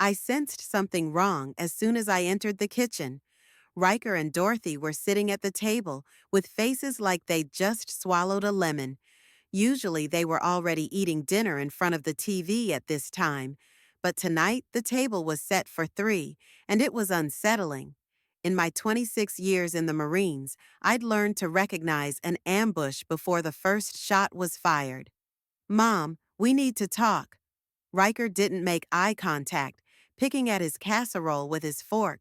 I sensed something wrong as soon as I entered the kitchen. Riker and Dorothy were sitting at the table with faces like they'd just swallowed a lemon. Usually they were already eating dinner in front of the TV at this time, but tonight the table was set for three, and it was unsettling. In my 26 years in the Marines, I'd learned to recognize an ambush before the first shot was fired. Mom, we need to talk. Riker didn't make eye contact, picking at his casserole with his fork.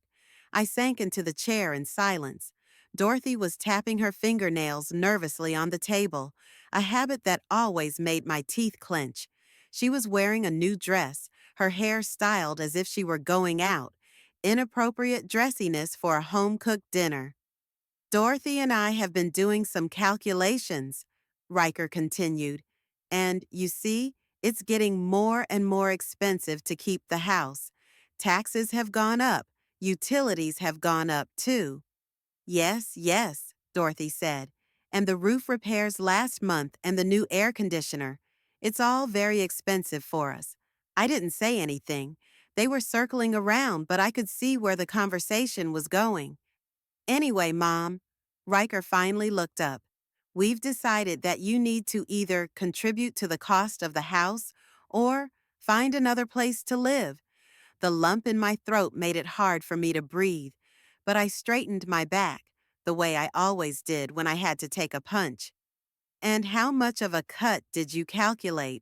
I sank into the chair in silence. Dorothy was tapping her fingernails nervously on the table, a habit that always made my teeth clench. She was wearing a new dress, her hair styled as if she were going out. Inappropriate dressiness for a home-cooked dinner. Dorothy and I have been doing some calculations, Riker continued, and, you see, it's getting more and more expensive to keep the house. Taxes have gone up, utilities have gone up too. Yes, yes, Dorothy said, and the roof repairs last month and the new air conditioner. It's all very expensive for us. I didn't say anything. They were circling around, but I could see where the conversation was going. Anyway, Mom, Riker finally looked up. We've decided that you need to either contribute to the cost of the house or find another place to live. The lump in my throat made it hard for me to breathe, but I straightened my back, the way I always did when I had to take a punch. And how much of a cut did you calculate?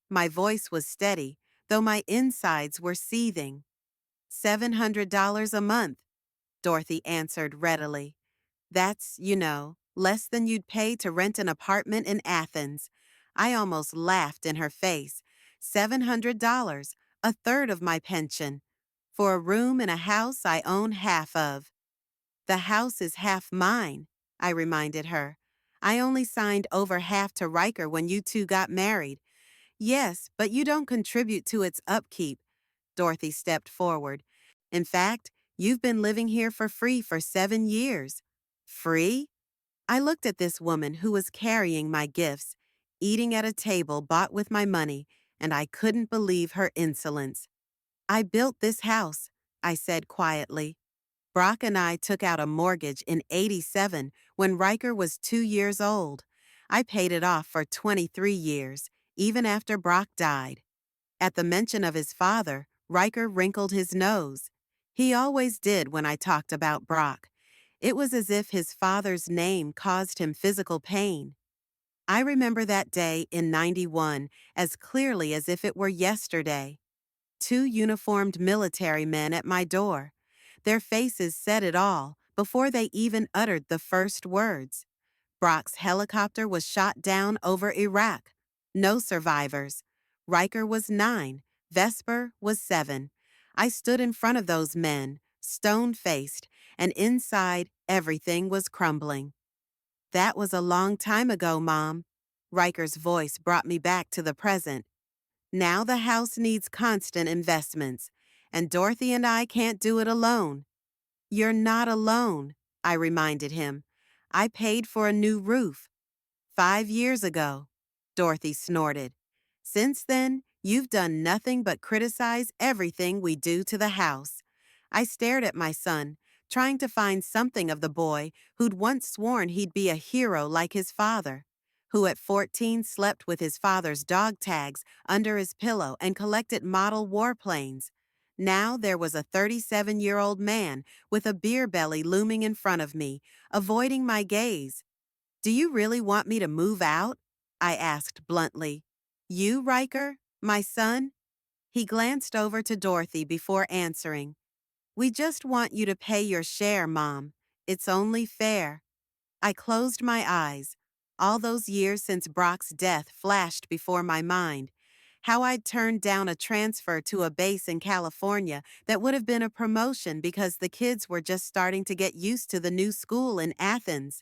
My voice was steady, though my insides were seething. $700 a month, Dorothy answered readily. That's, less than you'd pay to rent an apartment in Athens. I almost laughed in her face. $700, a third of my pension, for a room in a house I own half of. The house is half mine, I reminded her. I only signed over half to Riker when you two got married. Yes, but you don't contribute to its upkeep. Dorothy stepped forward. In fact, you've been living here for free for 7 years. Free? I looked at this woman who was carrying my gifts, eating at a table bought with my money, and I couldn't believe her insolence. I built this house, I said quietly. Brock and I took out a mortgage in '87 when Riker was 2 years old. I paid it off for 23 years, even after Brock died. At the mention of his father, Riker wrinkled his nose. He always did when I talked about Brock. It was as if his father's name caused him physical pain. I remember that day in '91 as clearly as if it were yesterday. 2 uniformed military men at my door. Their faces said it all before they even uttered the first words. Brock's helicopter was shot down over Iraq. No survivors. Riker was 9. Vesper was 7. I stood in front of those men, stone-faced, and inside everything was crumbling. That was a long time ago, Mom. Riker's voice brought me back to the present. Now the house needs constant investments, and Dorothy and I can't do it alone. You're not alone, I reminded him. I paid for a new roof. 5 years ago, Dorothy snorted. Since then, you've done nothing but criticize everything we do to the house. I stared at my son, trying to find something of the boy who'd once sworn he'd be a hero like his father, who at 14 slept with his father's dog tags under his pillow and collected model warplanes. Now there was a 37-year-old man with a beer belly looming in front of me, avoiding my gaze. Do you really want me to move out? I asked bluntly. You, Riker? My son? He glanced over to Dorothy before answering. We just want you to pay your share, Mom. It's only fair. I closed my eyes. All those years since Brock's death flashed before my mind. How I'd turned down a transfer to a base in California that would have been a promotion because the kids were just starting to get used to the new school in Athens.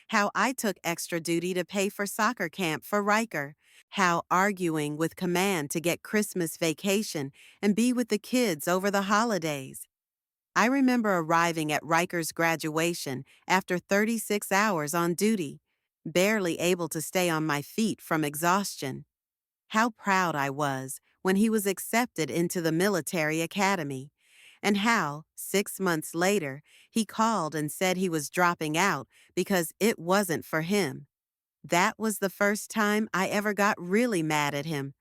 How I took extra duty to pay for soccer camp for Riker. How arguing with command to get Christmas vacation and be with the kids over the holidays. I remember arriving at Riker's graduation after 36 hours on duty, barely able to stay on my feet from exhaustion. How proud I was when he was accepted into the military academy, and how, 6 months later, he called and said he was dropping out because it wasn't for him. That was the first time I ever got really mad at him.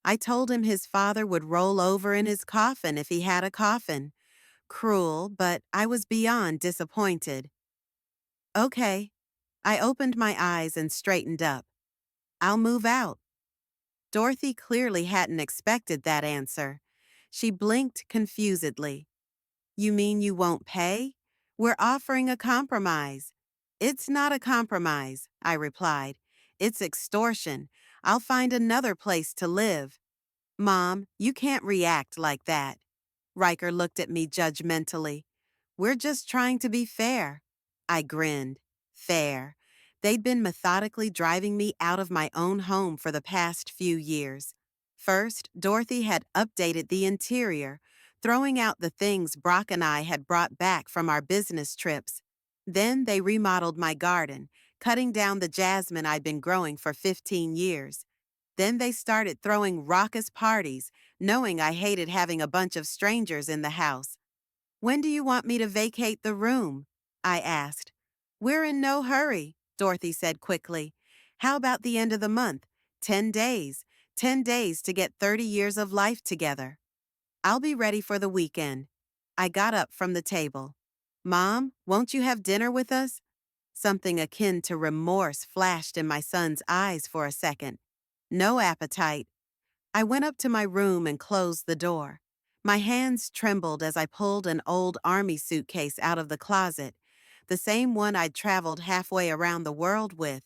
I told him his father would roll over in his coffin if he had a coffin. Cruel, but I was beyond disappointed. Okay. I opened my eyes and straightened up. I'll move out. Dorothy clearly hadn't expected that answer. She blinked confusedly. You mean you won't pay? We're offering a compromise. It's not a compromise, I replied. It's extortion. I'll find another place to live. Mom, you can't react like that. Riker looked at me judgmentally. We're just trying to be fair. I grinned. Fair. They'd been methodically driving me out of my own home for the past few years. First, Dorothy had updated the interior, throwing out the things Brock and I had brought back from our business trips. Then they remodeled my garden, cutting down the jasmine I'd been growing for 15 years. Then they started throwing raucous parties, knowing I hated having a bunch of strangers in the house. When do you want me to vacate the room? I asked. We're in no hurry, Dorothy said quickly. How about the end of the month? 10 days. 10 days to get 30 years of life together. I'll be ready for the weekend. I got up from the table. Mom, won't you have dinner with us? Something akin to remorse flashed in my son's eyes for a second. No appetite. I went up to my room and closed the door. My hands trembled as I pulled an old army suitcase out of the closet, the same one I'd traveled halfway around the world with.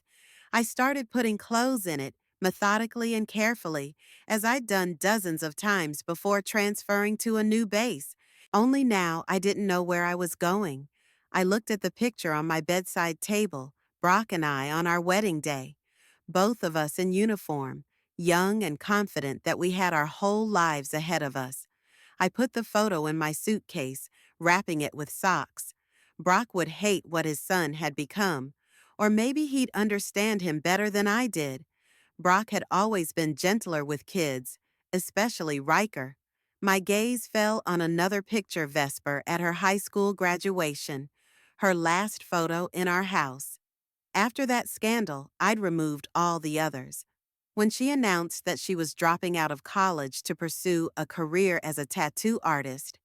I started putting clothes in it, methodically and carefully, as I'd done dozens of times before transferring to a new base. Only now I didn't know where I was going. I looked at the picture on my bedside table, Brock and I on our wedding day. Both of us in uniform, young and confident that we had our whole lives ahead of us. I put the photo in my suitcase, wrapping it with socks. Brock would hate what his son had become, or maybe he'd understand him better than I did. Brock had always been gentler with kids, especially Riker. My gaze fell on another picture Vesper at her high school graduation, her last photo in our house. After that scandal, I'd removed all the others. When she announced that she was dropping out of college to pursue a career as a tattoo artist,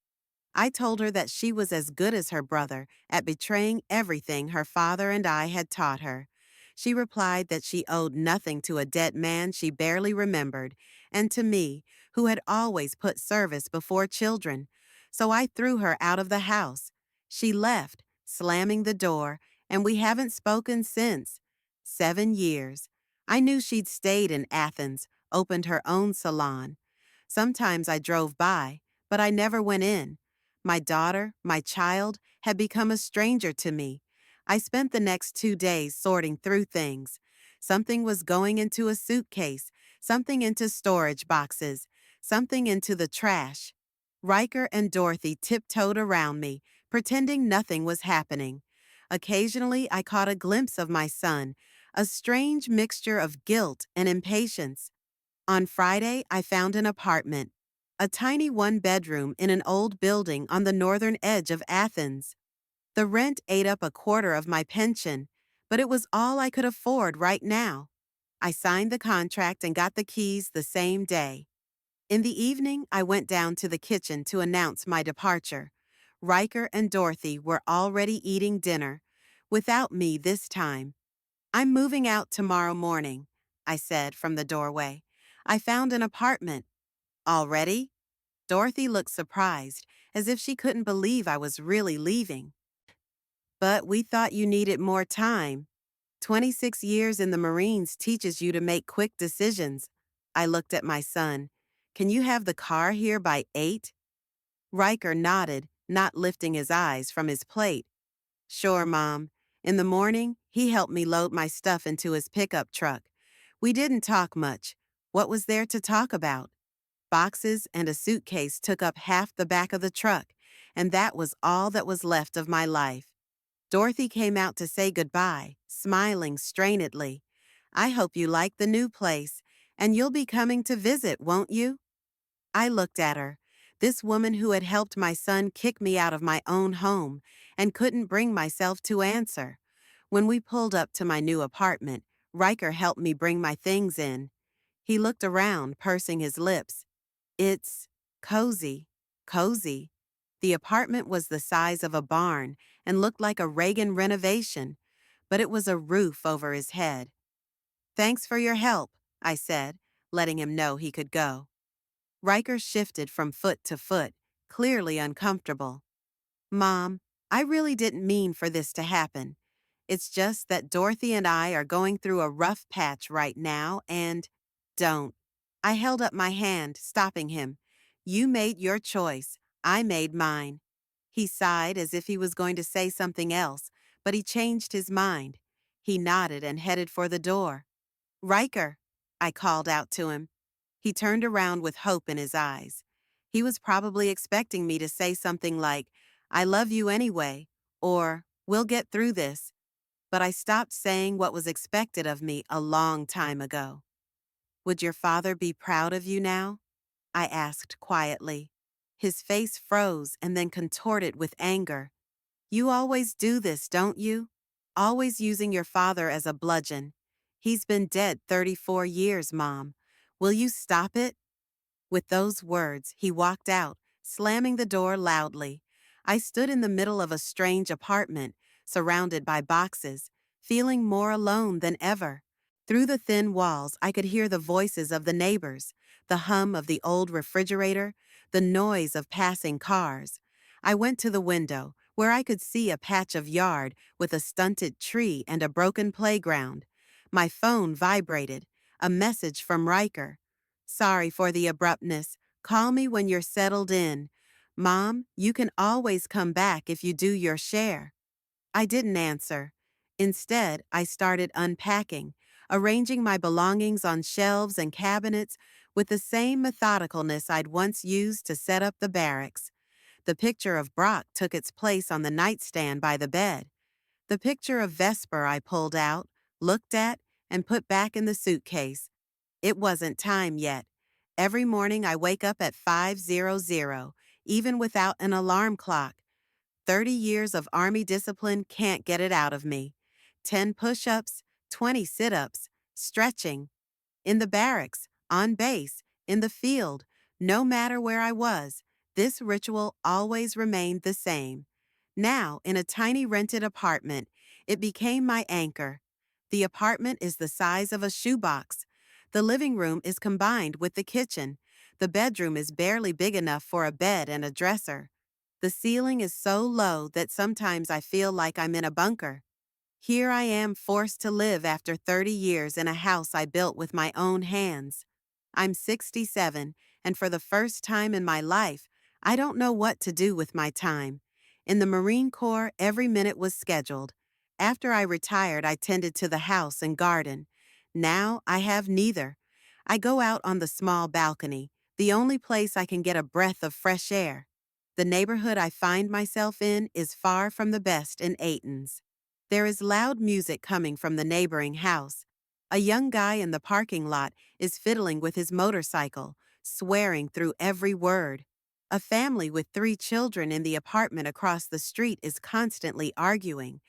I told her that she was as good as her brother at betraying everything her father and I had taught her. She replied that she owed nothing to a dead man she barely remembered, and to me, who had always put service before children. So I threw her out of the house. She left, slamming the door, and we haven't spoken since. 7 years. I knew she'd stayed in Athens, opened her own salon. Sometimes I drove by, but I never went in. My daughter, my child, had become a stranger to me. I spent the next 2 days sorting through things. Something was going into a suitcase, something into storage boxes, something into the trash. Riker and Dorothy tiptoed around me, pretending nothing was happening. Occasionally, I caught a glimpse of my son, a strange mixture of guilt and impatience. On Friday, I found an apartment, a tiny one-bedroom in an old building on the northern edge of Athens. The rent ate up a quarter of my pension, but it was all I could afford right now. I signed the contract and got the keys the same day. In the evening, I went down to the kitchen to announce my departure. Riker and Dorothy were already eating dinner, without me this time. I'm moving out tomorrow morning, I said from the doorway. I found an apartment. Already? Dorothy looked surprised, as if she couldn't believe I was really leaving. But we thought you needed more time. 26 years in the Marines teaches you to make quick decisions. I looked at my son. Can you have the car here by 8? Riker nodded, not lifting his eyes from his plate. Sure, Mom. In the morning, he helped me load my stuff into his pickup truck. We didn't talk much. What was there to talk about? Boxes and a suitcase took up half the back of the truck, and that was all that was left of my life. Dorothy came out to say goodbye, smiling strainedly. I hope you like the new place, and you'll be coming to visit, won't you? I looked at her. This woman who had helped my son kick me out of my own home and couldn't bring myself to answer. When we pulled up to my new apartment, Riker helped me bring my things in. He looked around, pursing his lips. It's cozy, cozy. The apartment was the size of a barn and looked like a Reagan renovation, but it was a roof over his head. Thanks for your help, I said, letting him know he could go. Riker shifted from foot to foot, clearly uncomfortable. Mom, I really didn't mean for this to happen. It's just that Dorothy and I are going through a rough patch right now and… Don't. I held up my hand, stopping him. You made your choice. I made mine. He sighed as if he was going to say something else, but he changed his mind. He nodded and headed for the door. Riker, I called out to him. He turned around with hope in his eyes. He was probably expecting me to say something like, I love you anyway, or we'll get through this, but I stopped saying what was expected of me a long time ago. Would your father be proud of you now? I asked quietly. His face froze and then contorted with anger. You always do this, don't you? Always using your father as a bludgeon. He's been dead 34 years, Mom. Will you stop it? With those words, he walked out, slamming the door loudly. I stood in the middle of a strange apartment, surrounded by boxes, feeling more alone than ever. Through the thin walls, I could hear the voices of the neighbors, the hum of the old refrigerator, the noise of passing cars. I went to the window, where I could see a patch of yard with a stunted tree and a broken playground. My phone vibrated, a message from Riker. Sorry for the abruptness. Call me when you're settled in. Mom, you can always come back if you do your share. I didn't answer. Instead, I started unpacking, arranging my belongings on shelves and cabinets with the same methodicalness I'd once used to set up the barracks. The picture of Brock took its place on the nightstand by the bed. The picture of Vesper I pulled out, looked at, and put back in the suitcase. It wasn't time yet. Every morning I wake up at 5:00, even without an alarm clock. 30 years of Army discipline can't get it out of me. 10 push-ups, 20 sit-ups, stretching. In the barracks, on base, in the field, no matter where I was, this ritual always remained the same. Now, in a tiny rented apartment, it became my anchor. The apartment is the size of a shoebox. The living room is combined with the kitchen. The bedroom is barely big enough for a bed and a dresser. The ceiling is so low that sometimes I feel like I'm in a bunker. Here I am forced to live after 30 years in a house I built with my own hands. I'm 67, and for the first time in my life, I don't know what to do with my time. In the Marine Corps, every minute was scheduled. After I retired, I tended to the house and garden. Now I have neither. I go out on the small balcony, the only place I can get a breath of fresh air. The neighborhood I find myself in is far from the best in Athens. There is loud music coming from the neighboring house. A young guy in the parking lot is fiddling with his motorcycle, swearing through every word. A family with 3 children in the apartment across the street is constantly arguing.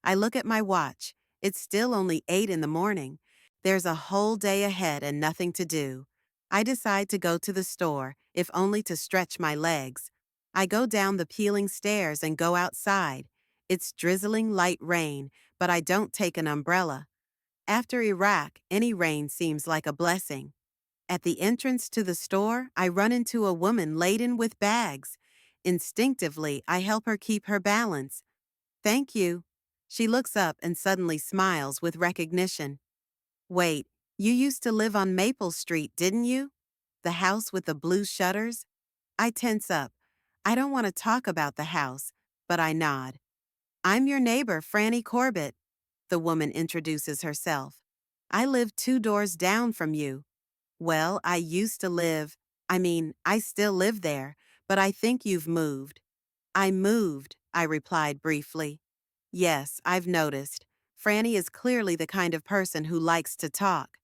I look at my watch. It's still only 8 in the morning. There's a whole day ahead and nothing to do. I decide to go to the store, if only to stretch my legs. I go down the peeling stairs and go outside. It's drizzling light rain, but I don't take an umbrella. After Iraq, any rain seems like a blessing. At the entrance to the store, I run into a woman laden with bags. Instinctively, I help her keep her balance. Thank you. She looks up and suddenly smiles with recognition. Wait, you used to live on Maple Street, didn't you? The house with the blue shutters? I tense up. I don't want to talk about the house, but I nod. I'm your neighbor, Franny Corbett. The woman introduces herself. I live 2 doors down from you. Well, I still live there, but I think you've moved. I moved, I replied briefly. Yes, I've noticed. Franny is clearly the kind of person who likes to talk.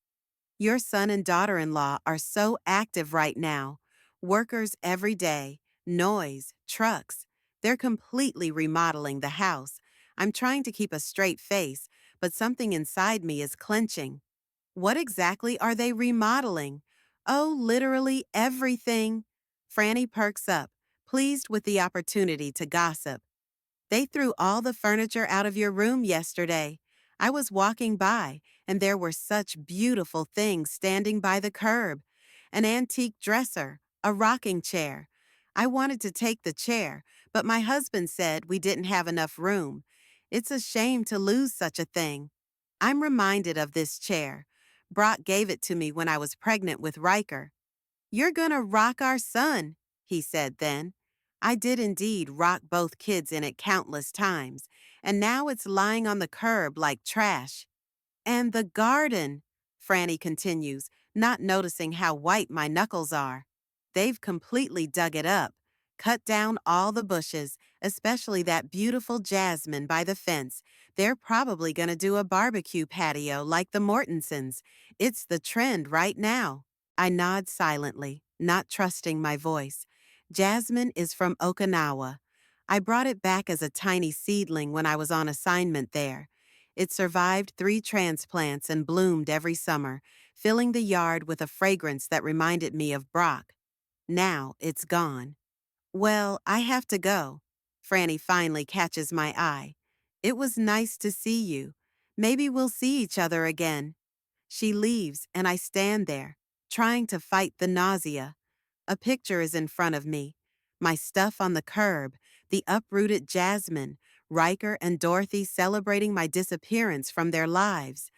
Your son and daughter-in-law are so active right now. Workers every day, noise, trucks. They're completely remodeling the house. I'm trying to keep a straight face, but something inside me is clenching. What exactly are they remodeling? Oh, literally everything. Franny perks up, pleased with the opportunity to gossip. They threw all the furniture out of your room yesterday. I was walking by, and there were such beautiful things standing by the curb. An antique dresser, a rocking chair. I wanted to take the chair, but my husband said we didn't have enough room. It's a shame to lose such a thing. I'm reminded of this chair. Brock gave it to me when I was pregnant with Riker. "You're gonna rock our son," he said then. I did indeed rock both kids in it countless times, and now it's lying on the curb like trash. And the garden, Franny continues, not noticing how white my knuckles are. They've completely dug it up, cut down all the bushes, especially that beautiful jasmine by the fence. They're probably going to do a barbecue patio like the Mortensons. It's the trend right now. I nod silently, not trusting my voice. Jasmine is from Okinawa. I brought it back as a tiny seedling when I was on assignment there. It survived 3 transplants and bloomed every summer, filling the yard with a fragrance that reminded me of Brock. Now it's gone. "Well, I have to go." Franny finally catches my eye. "It was nice to see you. Maybe we'll see each other again." She leaves, and I stand there, trying to fight the nausea. A picture is in front of me. My stuff on the curb, the uprooted jasmine, Riker and Dorothy celebrating my disappearance from their lives.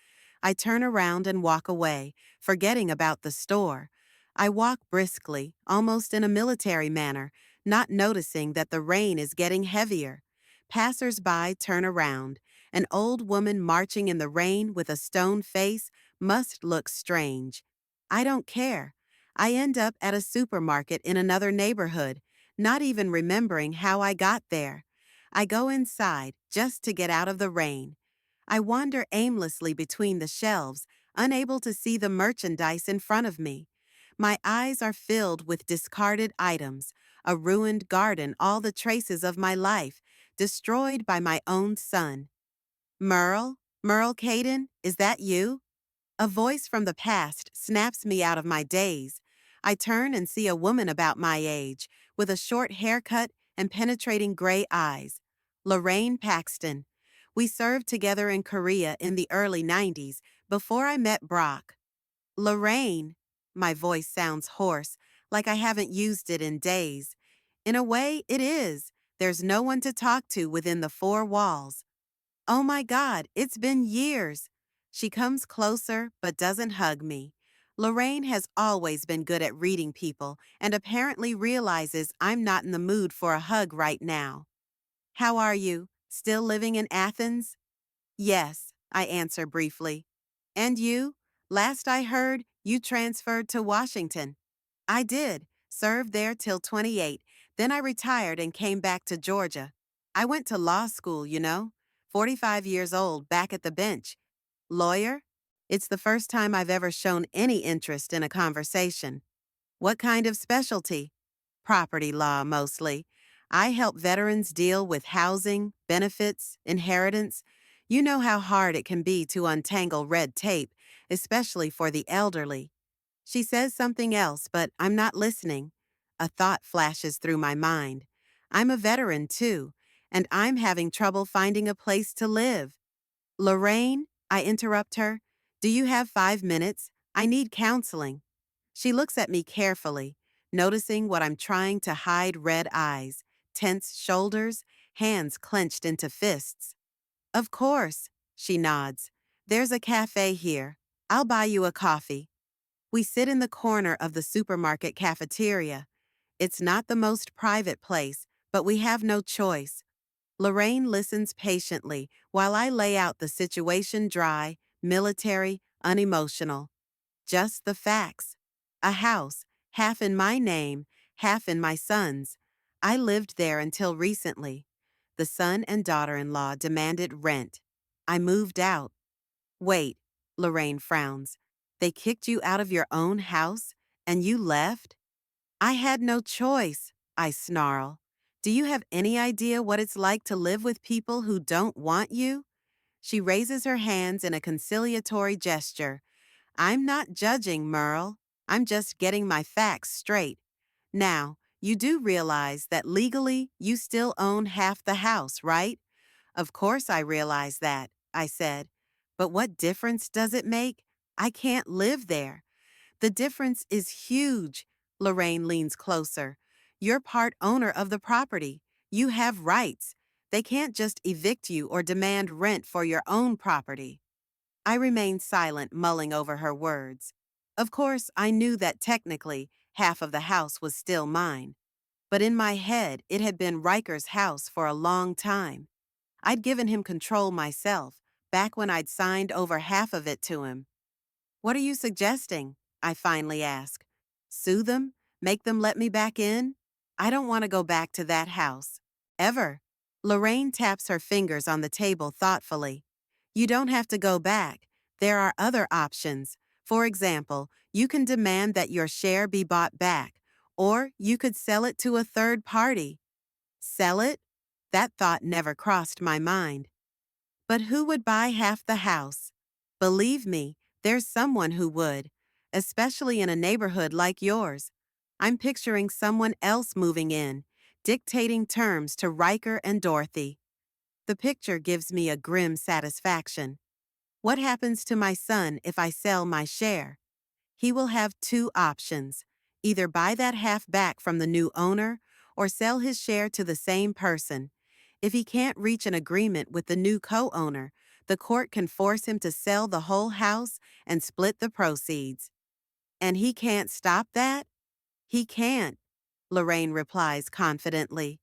I turn around and walk away, forgetting about the store. I walk briskly, almost in a military manner, not noticing that the rain is getting heavier. Passers-by turn around. An old woman marching in the rain with a stone face must look strange. I don't care. I end up at a supermarket in another neighborhood, not even remembering how I got there. I go inside just to get out of the rain. I wander aimlessly between the shelves, unable to see the merchandise in front of me. My eyes are filled with discarded items, a ruined garden, all the traces of my life, destroyed by my own son. "Merle? Merle Caden, is that you?" A voice from the past snaps me out of my daze. I turn and see a woman about my age, with a short haircut and penetrating gray eyes. Lorraine Paxton. We served together in Korea in the early 90s, before I met Brock. "Lorraine." My voice sounds hoarse, like I haven't used it in days. In a way, it is. There's no one to talk to within the 4 walls. "Oh my God, it's been years." She comes closer but doesn't hug me. Lorraine has always been good at reading people and apparently realizes I'm not in the mood for a hug right now. "How are you? Still living in Athens?" "Yes," I answer briefly. "And you? Last I heard, you transferred to Washington." "I did. Served there till 28. Then I retired and came back to Georgia. I went to law school, 45 years old, back at the bench. Lawyer?" It's the first time I've ever shown any interest in a conversation. "What kind of specialty?" "Property law, mostly. I help veterans deal with housing, benefits, inheritance. You know how hard it can be to untangle red tape, especially for the elderly." She says something else, but I'm not listening. A thought flashes through my mind. I'm a veteran, too, and I'm having trouble finding a place to live. "Lorraine," I interrupt her, "do you have 5 minutes? I need counseling." She looks at me carefully, noticing what I'm trying to hide: red eyes, tense shoulders, hands clenched into fists. "Of course," she nods. "There's a cafe here. I'll buy you a coffee." We sit in the corner of the supermarket cafeteria. It's not the most private place, but we have no choice. Lorraine listens patiently while I lay out the situation: dry, military, unemotional. Just the facts. A house, half in my name, half in my son's. I lived there until recently. The son and daughter-in-law demanded rent. I moved out. "Wait," Lorraine frowns. "They kicked you out of your own house, and you left?" I had no choice, I snarl. Do you have any idea what it's like to live with people who don't want you? She raises her hands in a conciliatory gesture. I'm not judging, Merle. I'm just getting my facts straight. Now, you do realize that legally you still own half the house, right? Of course I realize that, I said. But what difference does it make? I can't live there. The difference is huge. Lorraine leans closer. You're part owner of the property. You have rights. They can't just evict you or demand rent for your own property. I remained silent, mulling over her words. Of course, I knew that technically, half of the house was still mine. But in my head, it had been Riker's house for a long time. I'd given him control myself, back when I'd signed over half of it to him. What are you suggesting? I finally asked. Sue them? Make them let me back in? I don't want to go back to that house. Ever. Lorraine taps her fingers on the table thoughtfully. You don't have to go back. There are other options. For example, you can demand that your share be bought back, or you could sell it to a third party. Sell it? That thought never crossed my mind. But who would buy half the house? Believe me, there's someone who would, especially in a neighborhood like yours. I'm picturing someone else moving in, dictating terms to Riker and Dorothy. The picture gives me a grim satisfaction. What happens to my son if I sell my share? He will have two options: either buy that half back from the new owner or sell his share to the same person. If he can't reach an agreement with the new co-owner, the court can force him to sell the whole house and split the proceeds. And he can't stop that? He can't, Lorraine replies confidently.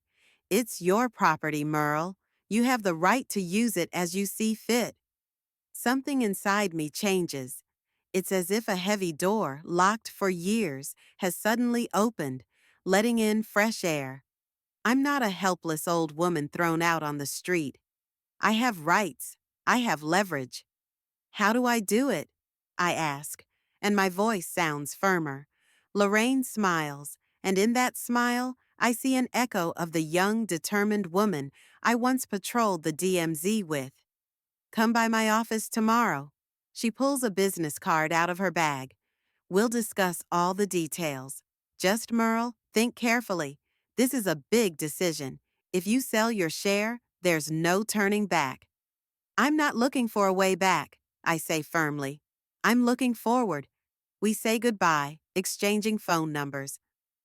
It's your property, Merle. You have the right to use it as you see fit. Something inside me changes. It's as if a heavy door, locked for years, has suddenly opened, letting in fresh air. I'm not a helpless old woman thrown out on the street. I have rights. I have leverage. How do I do it? I ask, and my voice sounds firmer. Lorraine smiles, and in that smile, I see an echo of the young, determined woman I once patrolled the DMZ with. Come by my office tomorrow. She pulls a business card out of her bag. We'll discuss all the details. Just, Merle, think carefully. This is a big decision. If you sell your share, there's no turning back. I'm not looking for a way back, I say firmly. I'm looking forward. We say goodbye, exchanging phone numbers.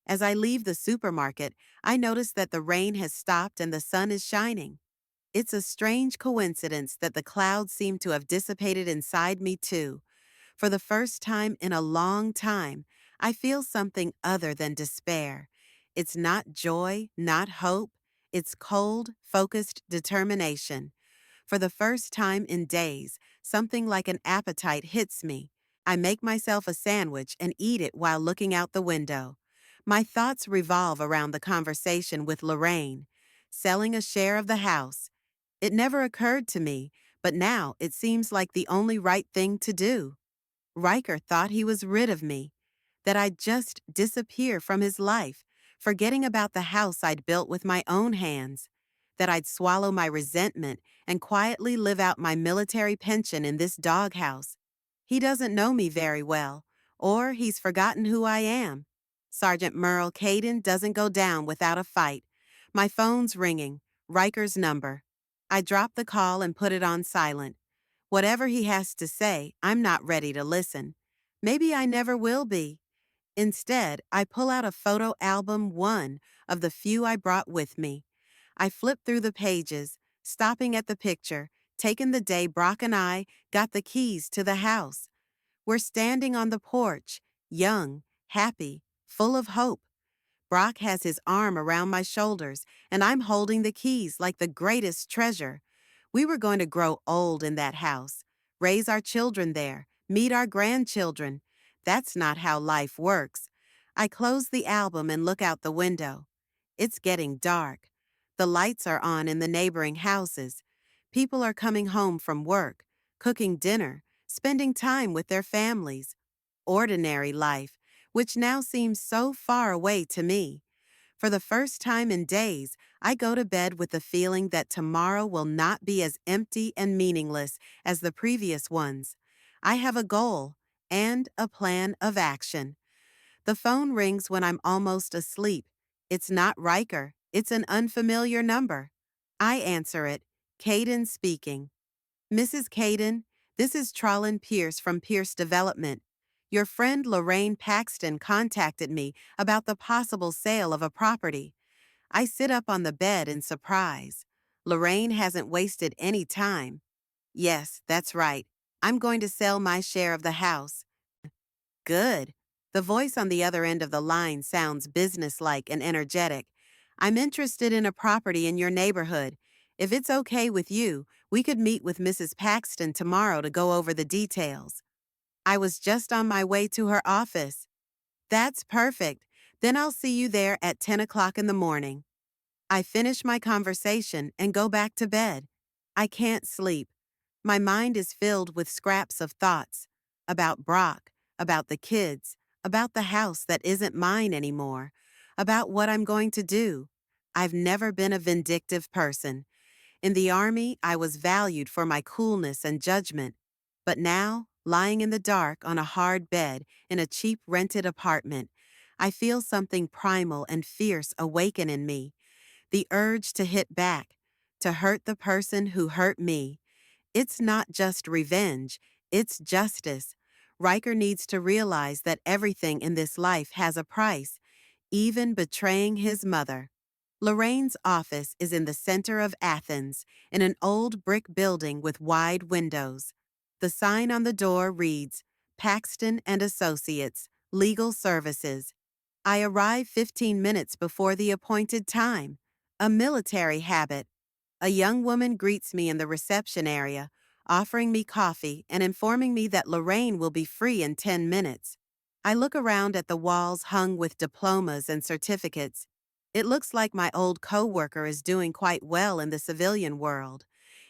As I leave the supermarket, I notice that the rain has stopped and the sun is shining. It's a strange coincidence that the clouds seem to have dissipated inside me too. For the first time in a long time, I feel something other than despair. It's not joy, not hope. It's cold, focused determination. For the first time in days, something like an appetite hits me. I make myself a sandwich and eat it while looking out the window. My thoughts revolve around the conversation with Lorraine, selling a share of the house. It never occurred to me, but now it seems like the only right thing to do. Riker thought he was rid of me, that I'd just disappear from his life, forgetting about the house I'd built with my own hands, that I'd swallow my resentment and quietly live out my military pension in this doghouse. He doesn't know me very well, or he's forgotten who I am. Sergeant Merle Caden doesn't go down without a fight. My phone's ringing, Riker's number. I drop the call and put it on silent. Whatever he has to say, I'm not ready to listen. Maybe I never will be. Instead, I pull out a photo album, one of the few I brought with me. I flip through the pages, stopping at the picture, taking the day Brock and I got the keys to the house. We're standing on the porch, young, happy, full of hope. Brock has his arm around my shoulders, and I'm holding the keys like the greatest treasure. We were going to grow old in that house, raise our children there, meet our grandchildren. That's not how life works. I close the album and look out the window. It's getting dark. The lights are on in the neighboring houses. People are coming home from work, cooking dinner, spending time with their families. Ordinary life, which now seems so far away to me. For the first time in days, I go to bed with the feeling that tomorrow will not be as empty and meaningless as the previous ones. I have a goal and a plan of action. The phone rings when I'm almost asleep. It's not Riker, it's an unfamiliar number. I answer it, Caden speaking. Mrs. Caden, this is Trollan Pierce from Pierce Development. Your friend Lorraine Paxton contacted me about the possible sale of a property. I sit up on the bed in surprise. Lorraine hasn't wasted any time. Yes, that's right. I'm going to sell my share of the house. Good. The voice on the other end of the line sounds businesslike and energetic. I'm interested in a property in your neighborhood. If it's okay with you, we could meet with Mrs. Paxton tomorrow to go over the details. I was just on my way to her office. That's perfect. Then I'll see you there at 10 o'clock in the morning. I finish my conversation and go back to bed. I can't sleep. My mind is filled with scraps of thoughts about Brock, about the kids, about the house that isn't mine anymore, about what I'm going to do. I've never been a vindictive person. In the Army, I was valued for my coolness and judgment. But now, lying in the dark on a hard bed in a cheap rented apartment, I feel something primal and fierce awaken in me. The urge to hit back, to hurt the person who hurt me. It's not just revenge, it's justice. Riker needs to realize that everything in this life has a price, even betraying his mother. Lorraine's office is in the center of Athens, in an old brick building with wide windows. The sign on the door reads, Paxton and Associates, Legal Services. I arrive 15 minutes before the appointed time. A military habit. A young woman greets me in the reception area, offering me coffee and informing me that Lorraine will be free in 10 minutes. I look around at the walls hung with diplomas and certificates. It looks like my old coworker is doing quite well in the civilian world.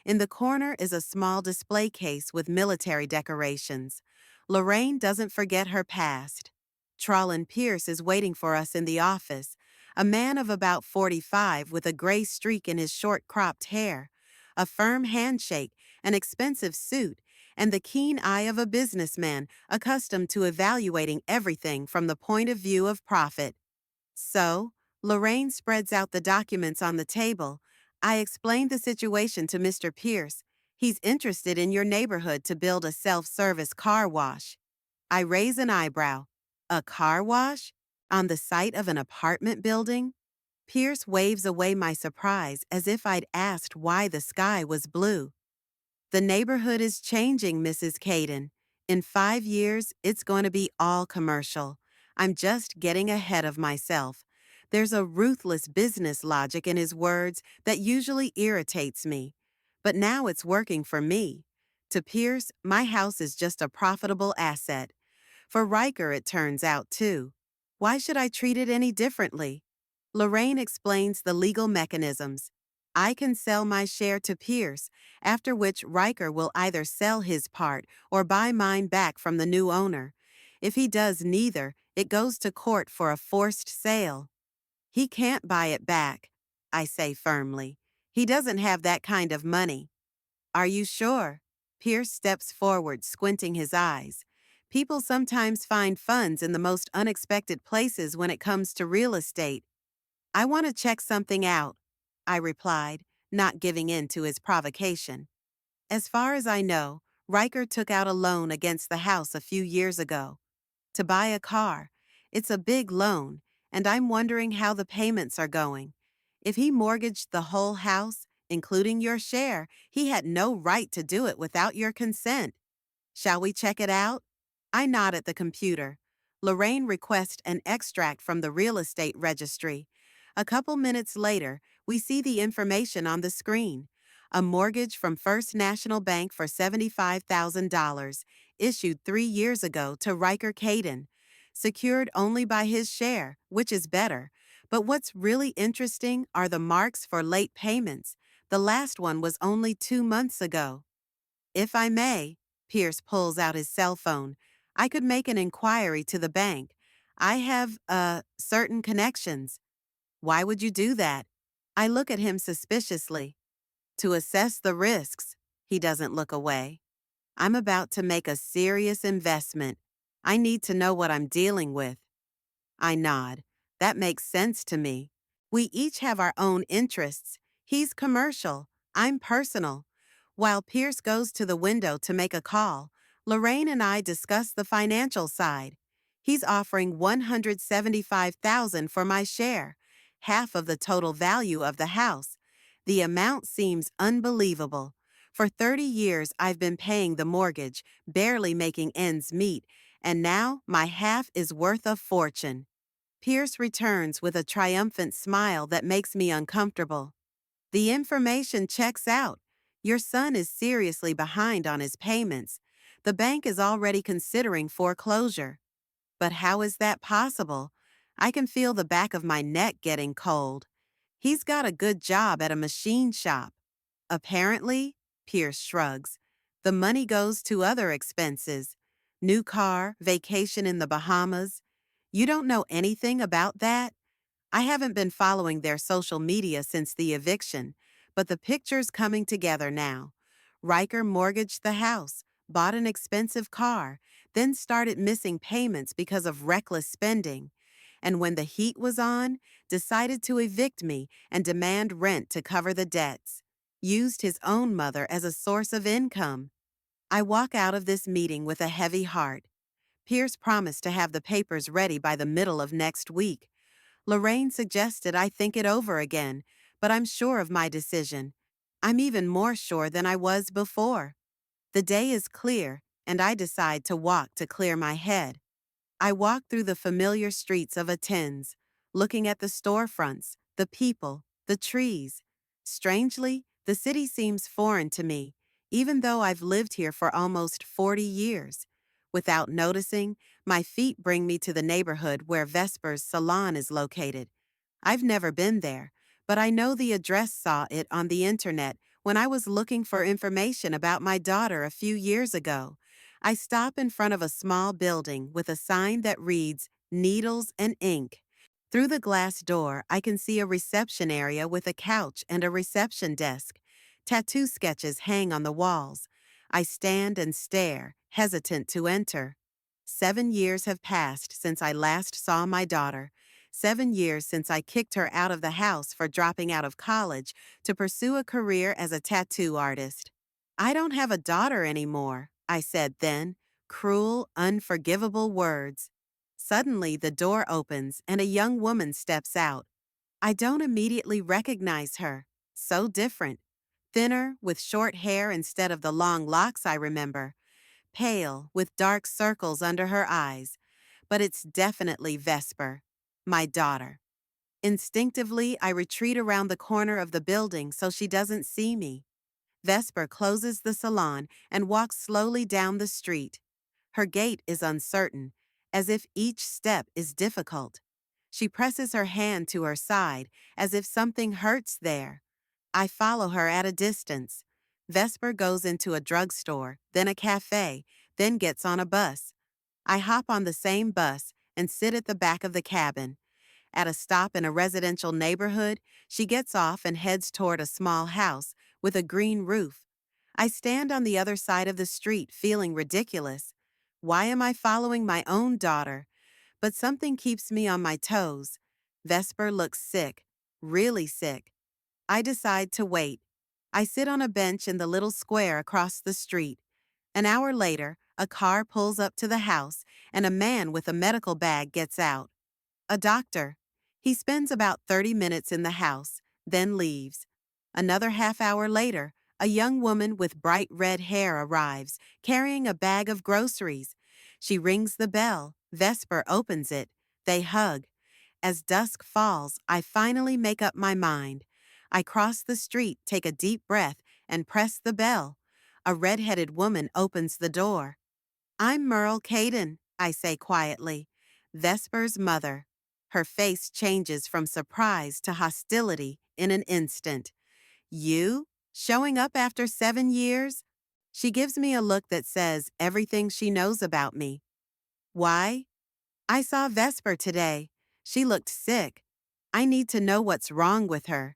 In the corner is a small display case with military decorations. Lorraine doesn't forget her past. Trollan Pierce is waiting for us in the office, a man of about 45 with a gray streak in his short cropped hair, a firm handshake, an expensive suit, and the keen eye of a businessman accustomed to evaluating everything from the point of view of profit. So, Lorraine spreads out the documents on the table. I explained the situation to Mr. Pierce. He's interested in your neighborhood to build a self-service car wash. I raise an eyebrow. A car wash? On the site of an apartment building? Pierce waves away my surprise as if I'd asked why the sky was blue. The neighborhood is changing, Mrs. Caden. In 5 years, it's going to be all commercial. I'm just getting ahead of myself. There's a ruthless business logic in his words that usually irritates me. But now it's working for me. To Pierce, my house is just a profitable asset. For Riker, it turns out, too. Why should I treat it any differently? Lorraine explains the legal mechanisms. I can sell my share to Pierce, after which Riker will either sell his part or buy mine back from the new owner. If he does neither, it goes to court for a forced sale. He can't buy it back, I say firmly. He doesn't have that kind of money. Are you sure? Pierce steps forward, squinting his eyes. People sometimes find funds in the most unexpected places when it comes to real estate. I want to check something out, I replied, not giving in to his provocation. As far as I know, Riker took out a loan against the house a few years ago. To buy a car. It's a big loan, and I'm wondering how the payments are going. If he mortgaged the whole house, including your share, he had no right to do it without your consent. Shall we check it out? I nod at the computer. Lorraine requests an extract from the real estate registry. A couple minutes later, we see the information on the screen. A mortgage from First National Bank for $75,000, issued 3 years ago to Riker Caden. Secured only by his share, which is better. But what's really interesting are the marks for late payments. The last one was only 2 months ago. If I may, Pierce pulls out his cell phone. I could make an inquiry to the bank. I have, certain connections. Why would you do that? I look at him suspiciously. To assess the risks. He doesn't look away. I'm about to make a serious investment. I need to know what I'm dealing with. I nod. That makes sense to me. We each have our own interests. He's commercial. I'm personal. While Pierce goes to the window to make a call, Lorraine and I discuss the financial side. He's offering $175,000 for my share, half of the total value of the house. The amount seems unbelievable. For 30 years, I've been paying the mortgage, barely making ends meet, and now my half is worth a fortune. Pierce returns with a triumphant smile that makes me uncomfortable. The information checks out. Your son is seriously behind on his payments. The bank is already considering foreclosure. But how is that possible? I can feel the back of my neck getting cold. He's got a good job at a machine shop. Apparently, Pierce shrugs. The money goes to other expenses. New car, vacation in the Bahamas. You don't know anything about that? I haven't been following their social media since the eviction, but the picture's coming together now. Riker mortgaged the house, bought an expensive car, then started missing payments because of reckless spending. And when the heat was on, decided to evict me and demand rent to cover the debts. Used his own mother as a source of income. I walk out of this meeting with a heavy heart. Pierce promised to have the papers ready by the middle of next week. Lorraine suggested I think it over again, but I'm sure of my decision. I'm even more sure than I was before. The day is clear, and I decide to walk to clear my head. I walk through the familiar streets of Athens, looking at the storefronts, the people, the trees. Strangely, the city seems foreign to me, even though I've lived here for almost 40 years. Without noticing, my feet bring me to the neighborhood where Vesper's salon is located. I've never been there, but I know the address, saw it on the internet when I was looking for information about my daughter a few years ago. I stop in front of a small building with a sign that reads Needles and Ink. Through the glass door, I can see a reception area with a couch and a reception desk. Tattoo sketches hang on the walls. I stand and stare, hesitant to enter. 7 years have passed since I last saw my daughter. 7 years since I kicked her out of the house for dropping out of college to pursue a career as a tattoo artist. I don't have a daughter anymore, I said then, cruel, unforgivable words. Suddenly, the door opens and a young woman steps out. I don't immediately recognize her. So different. Thinner, with short hair instead of the long locks I remember. Pale, with dark circles under her eyes. But it's definitely Vesper, my daughter. Instinctively, I retreat around the corner of the building so she doesn't see me. Vesper closes the salon and walks slowly down the street. Her gait is uncertain, as if each step is difficult. She presses her hand to her side, as if something hurts there. I follow her at a distance. Vesper goes into a drugstore, then a cafe, then gets on a bus. I hop on the same bus and sit at the back of the cabin. At a stop in a residential neighborhood, she gets off and heads toward a small house with a green roof. I stand on the other side of the street feeling ridiculous. Why am I following my own daughter? But something keeps me on my toes. Vesper looks sick, really sick. I decide to wait. I sit on a bench in the little square across the street. An hour later, a car pulls up to the house and a man with a medical bag gets out. A doctor. He spends about 30 minutes in the house, then leaves. Another half hour later, a young woman with bright red hair arrives, carrying a bag of groceries. She rings the bell. Vesper opens it. They hug. As dusk falls, I finally make up my mind. I cross the street, take a deep breath, and press the bell. A red-headed woman opens the door. I'm Merle Caden, I say quietly. Vesper's mother. Her face changes from surprise to hostility in an instant. You? Showing up after 7 years? She gives me a look that says everything she knows about me. Why? I saw Vesper today. She looked sick. I need to know what's wrong with her.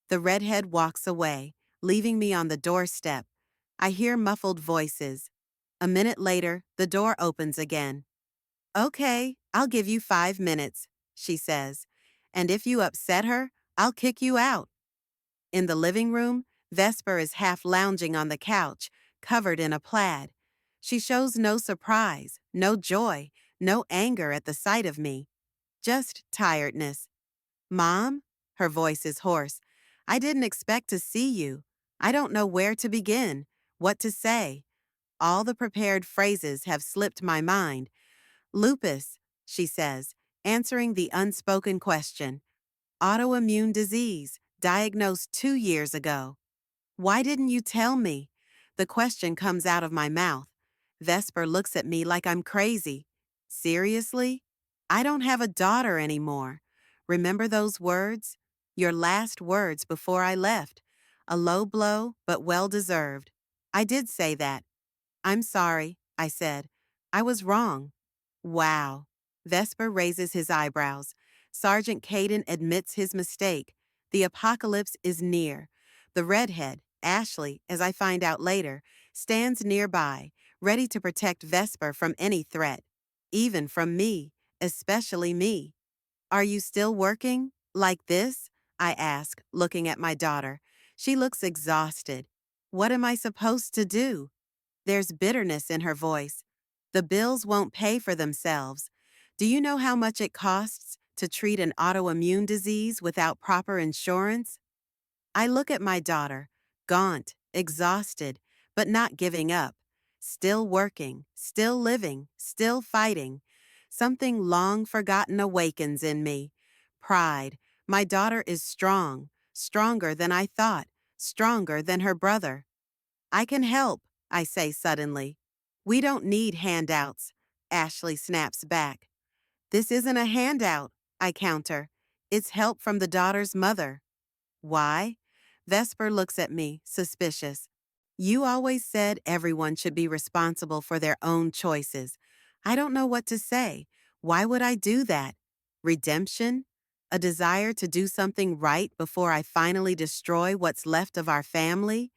The redhead walks away, leaving me on the doorstep. I hear muffled voices. A minute later, the door opens again. Okay, I'll give you 5 minutes, she says. And if you upset her, I'll kick you out. In the living room, Vesper is half lounging on the couch, covered in a plaid. She shows no surprise, no joy, no anger at the sight of me. Just tiredness. Mom? Her voice is hoarse. I didn't expect to see you. I don't know where to begin, what to say. All the prepared phrases have slipped my mind. Lupus, she says, answering the unspoken question. Autoimmune disease, diagnosed 2 years ago. Why didn't you tell me? The question comes out of my mouth. Vesper looks at me like I'm crazy. Seriously? I don't have a daughter anymore. Remember those words? Your last words before I left. A low blow, but well deserved. I did say that. I'm sorry, I said. I was wrong. Wow. Vesper raises his eyebrows. Sergeant Caden admits his mistake. The apocalypse is near. The redhead, Ashley, as I find out later, stands nearby, ready to protect Vesper from any threat. Even from me, especially me. Are you still working? Like this? I ask, looking at my daughter. She looks exhausted. What am I supposed to do? There's bitterness in her voice. The bills won't pay for themselves. Do you know how much it costs to treat an autoimmune disease without proper insurance? I look at my daughter, gaunt, exhausted, but not giving up. Still working, still living, still fighting. Something long forgotten awakens in me. Pride. My daughter is strong, stronger than I thought, stronger than her brother. I can help, I say suddenly. We don't need handouts, Ashley snaps back. This isn't a handout, I counter. It's help from the daughter's mother. Why? Vesper looks at me, suspicious. You always said everyone should be responsible for their own choices. I don't know what to say. Why would I do that? Redemption? A desire to do something right before I finally destroy what's left of our family?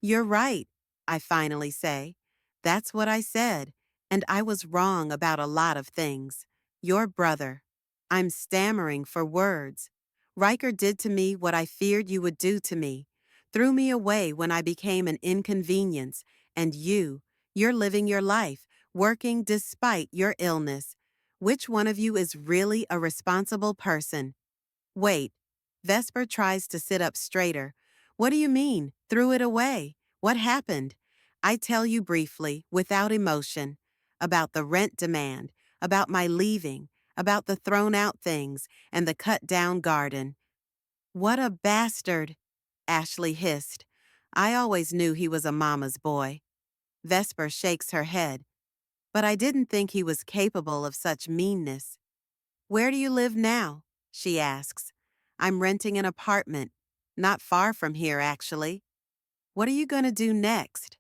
You're right, I finally say. That's what I said, and I was wrong about a lot of things. Your brother. I'm stammering for words. Riker did to me what I feared you would do to me. Threw me away when I became an inconvenience, and you're living your life, working despite your illness. Which one of you is really a responsible person? Wait. Vesper tries to sit up straighter. What do you mean? Threw it away? What happened? I tell you briefly, without emotion, about the rent demand, about my leaving, about the thrown out things, and the cut down garden. What a bastard, Ashley hissed. I always knew he was a mama's boy. Vesper shakes her head. But I didn't think he was capable of such meanness. Where do you live now? She asks. I'm renting an apartment. Not far from here, actually. What are you going to do next?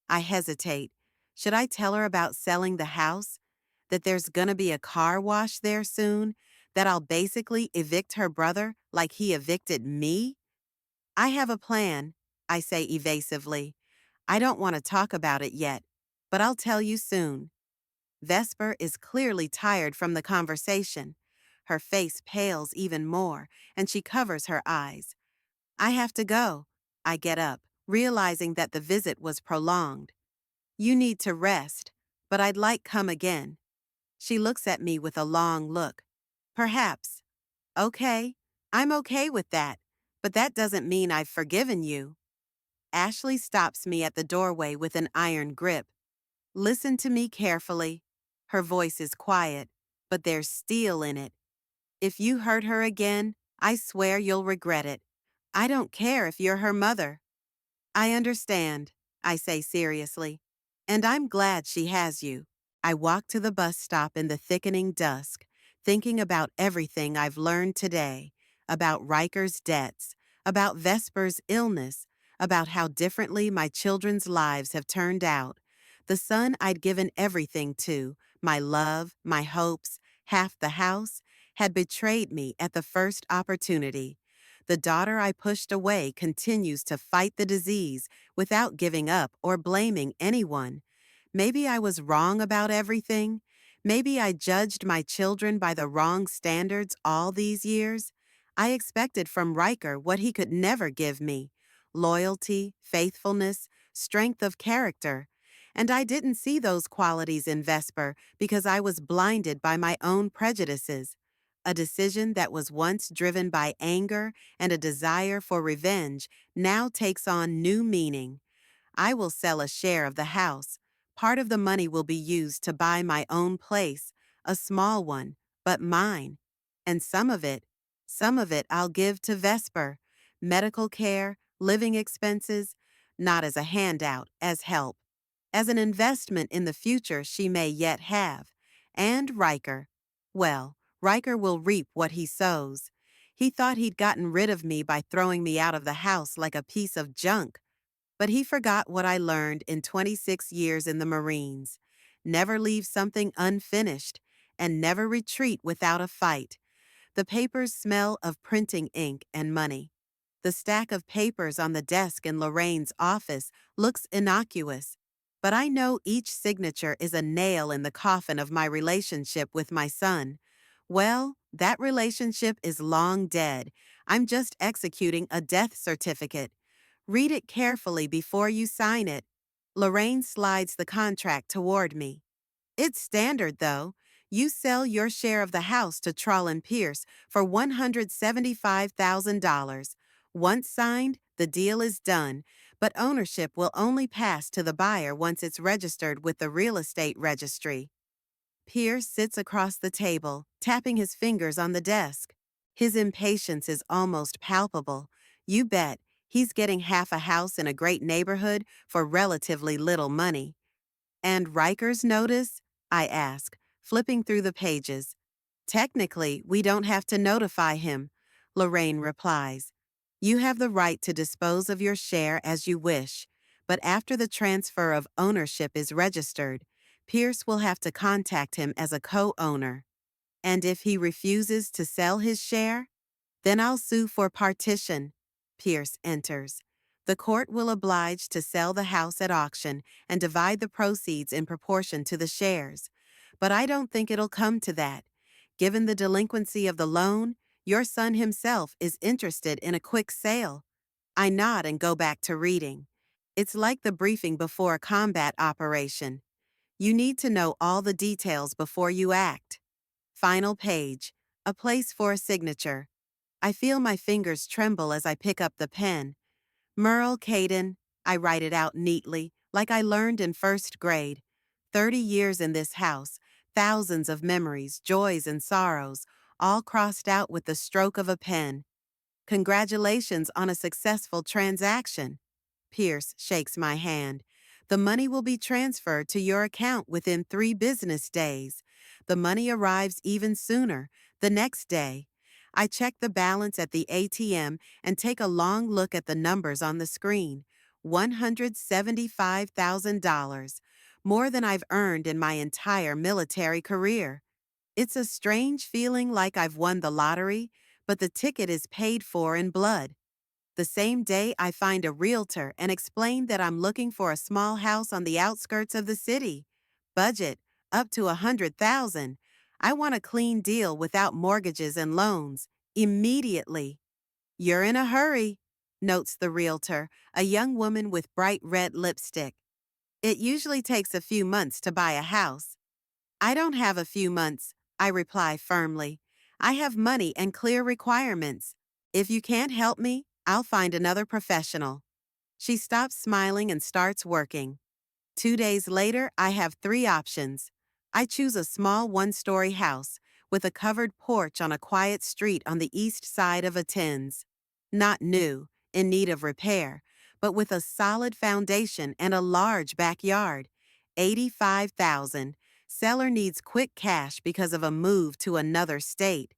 I hesitate. Should I tell her about selling the house? That there's going to be a car wash there soon? That I'll basically evict her brother like he evicted me? I have a plan, I say evasively. I don't want to talk about it yet, but I'll tell you soon. Vesper is clearly tired from the conversation. Her face pales even more, and she covers her eyes. I have to go. I get up, realizing that the visit was prolonged. You need to rest, but I'd like come again. She looks at me with a long look. Perhaps. Okay, I'm okay with that, but that doesn't mean I've forgiven you. Ashley stops me at the doorway with an iron grip. Listen to me carefully. Her voice is quiet, but there's steel in it. If you hurt her again, I swear you'll regret it. I don't care if you're her mother. I understand, I say seriously. And I'm glad she has you. I walk to the bus stop in the thickening dusk, thinking about everything I've learned today, about Riker's debts, about Vesper's illness, about how differently my children's lives have turned out. The son I'd given everything to, my love, my hopes, half the house, had betrayed me at the first opportunity. The daughter I pushed away continues to fight the disease without giving up or blaming anyone. Maybe I was wrong about everything. Maybe I judged my children by the wrong standards all these years. I expected from Riker what he could never give me: loyalty, faithfulness, strength of character. And I didn't see those qualities in Vesper because I was blinded by my own prejudices. A decision that was once driven by anger and a desire for revenge now takes on new meaning. I will sell a share of the house. Part of the money will be used to buy my own place, a small one, but mine. And some of it I'll give to Vesper. Medical care, living expenses, not as a handout, as help. As an investment in the future she may yet have. And Riker. Well, Riker will reap what he sows. He thought he'd gotten rid of me by throwing me out of the house like a piece of junk. But he forgot what I learned in 26 years in the Marines. Never leave something unfinished, and never retreat without a fight. The papers smell of printing ink and money. The stack of papers on the desk in Lorraine's office looks innocuous, but I know each signature is a nail in the coffin of my relationship with my son. Well, that relationship is long dead. I'm just executing a death certificate. Read it carefully before you sign it. Lorraine slides the contract toward me. It's standard, though. You sell your share of the house to Trull and Pierce for $175,000. Once signed, the deal is done, but ownership will only pass to the buyer once it's registered with the real estate registry. Pierce sits across the table, tapping his fingers on the desk. His impatience is almost palpable. You bet, he's getting half a house in a great neighborhood for relatively little money. And Riker's notice? I ask, flipping through the pages. Technically, we don't have to notify him, Lorraine replies. You have the right to dispose of your share as you wish, but after the transfer of ownership is registered, Pierce will have to contact him as a co-owner. And if he refuses to sell his share, then I'll sue for partition. Pierce enters. The court will oblige to sell the house at auction and divide the proceeds in proportion to the shares. But I don't think it'll come to that. Given the delinquency of the loan, your son himself is interested in a quick sale. I nod and go back to reading. It's like the briefing before a combat operation. You need to know all the details before you act. Final page. A place for a signature. I feel my fingers tremble as I pick up the pen. Merle Caden, I write it out neatly, like I learned in first grade. 30 years in this house, thousands of memories, joys and sorrows, all crossed out with the stroke of a pen. Congratulations on a successful transaction. Pierce shakes my hand. The money will be transferred to your account within 3 business days. The money arrives even sooner, the next day. I check the balance at the ATM and take a long look at the numbers on the screen. $175,000, more than I've earned in my entire military career. It's a strange feeling like I've won the lottery, but the ticket is paid for in blood. The same day, I find a realtor and explain that I'm looking for a small house on the outskirts of the city. Budget, up to $100,000. I want a clean deal without mortgages and loans. Immediately. You're in a hurry, notes the realtor, a young woman with bright red lipstick. It usually takes a few months to buy a house. I don't have a few months, I reply firmly. I have money and clear requirements. If you can't help me, I'll find another professional. She stops smiling and starts working. 2 days later, I have 3 options. I choose a small one-story house with a covered porch on a quiet street on the east side of Athens. Not new, in need of repair, but with a solid foundation and a large backyard. $85,000. Seller needs quick cash because of a move to another state.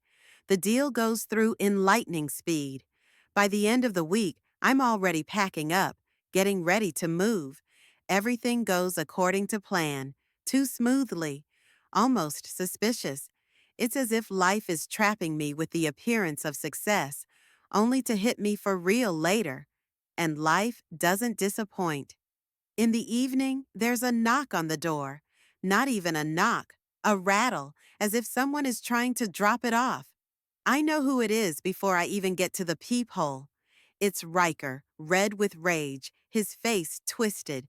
The deal goes through in lightning speed. By the end of the week, I'm already packing up, getting ready to move. Everything goes according to plan, too smoothly. almost suspicious. It's as if life is trapping me with the appearance of success, only to hit me for real later. And life doesn't disappoint. In the evening, there's a knock on the door. Not even a knock, a rattle, as if someone is trying to drop it off. I know who it is before I even get to the peephole. It's Riker, red with rage, his face twisted.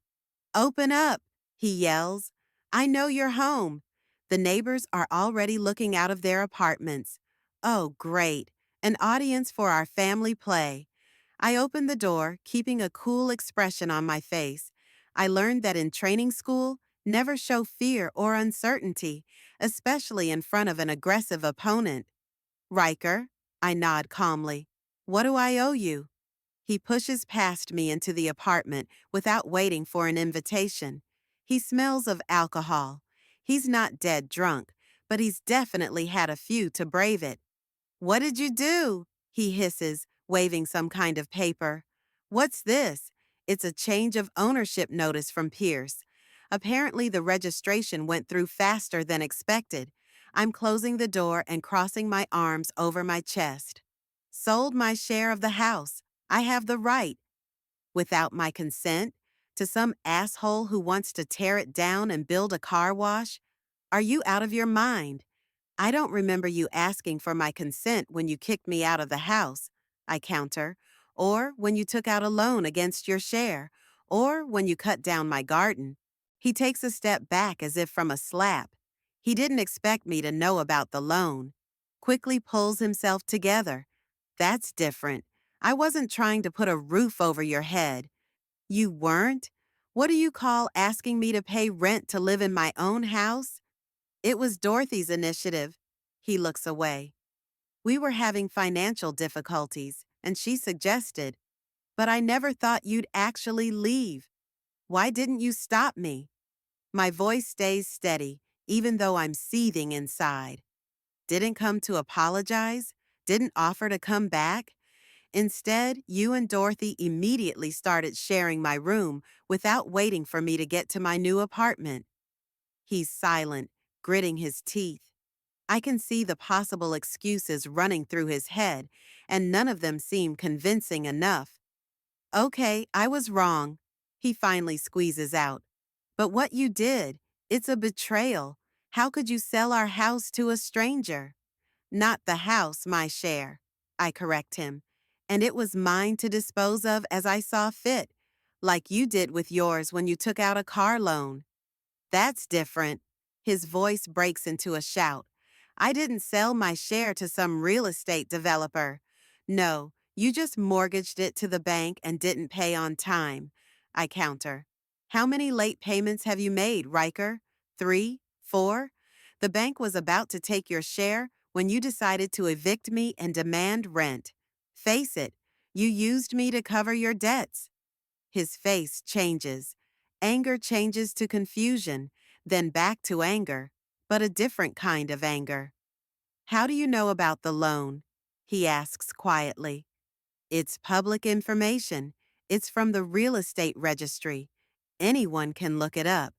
Open up, he yells. I know you're home. The neighbors are already looking out of their apartments. Oh, great. An audience for our family play. I open the door, keeping a cool expression on my face. I learned that in training school, never show fear or uncertainty, especially in front of an aggressive opponent. Riker, I nod calmly. What do I owe you? He pushes past me into the apartment without waiting for an invitation. He smells of alcohol. He's not dead drunk, but he's definitely had a few to brave it. What did you do? He hisses, waving some kind of paper. What's this? It's a change of ownership notice from Pierce. Apparently, the registration went through faster than expected. I'm closing the door and crossing my arms over my chest. Sold my share of the house. I have the right, without my consent, to some asshole who wants to tear it down and build a car wash? Are you out of your mind? I don't remember you asking for my consent when you kicked me out of the house, I counter, or when you took out a loan against your share, or when you cut down my garden. He takes a step back as if from a slap. He didn't expect me to know about the loan. Quickly pulls himself together. That's different. I wasn't trying to put a roof over your head. You weren't? What do you call asking me to pay rent to live in my own house? It was Dorothy's initiative. He looks away. We were having financial difficulties, and she suggested, but I never thought you'd actually leave. Why didn't you stop me? My voice stays steady, even though I'm seething inside. Didn't come to apologize? Didn't offer to come back? Instead, you and Dorothy immediately started sharing my room without waiting for me to get to my new apartment. He's silent, gritting his teeth. I can see the possible excuses running through his head, and none of them seem convincing enough. Okay, I was wrong, he finally squeezes out. But what you did, it's a betrayal. How could you sell our house to a stranger? Not the house, my share, I correct him. And it was mine to dispose of as I saw fit, like you did with yours when you took out a car loan. That's different. His voice breaks into a shout. I didn't sell my share to some real estate developer. No, you just mortgaged it to the bank and didn't pay on time. I counter. How many late payments have you made, Riker? 3? 4? The bank was about to take your share when you decided to evict me and demand rent. Face it, you used me to cover your debts. His face changes. Anger changes to confusion, then back to anger, but a different kind of anger. How do you know about the loan? He asks quietly. It's public information. It's from the real estate registry. Anyone can look it up.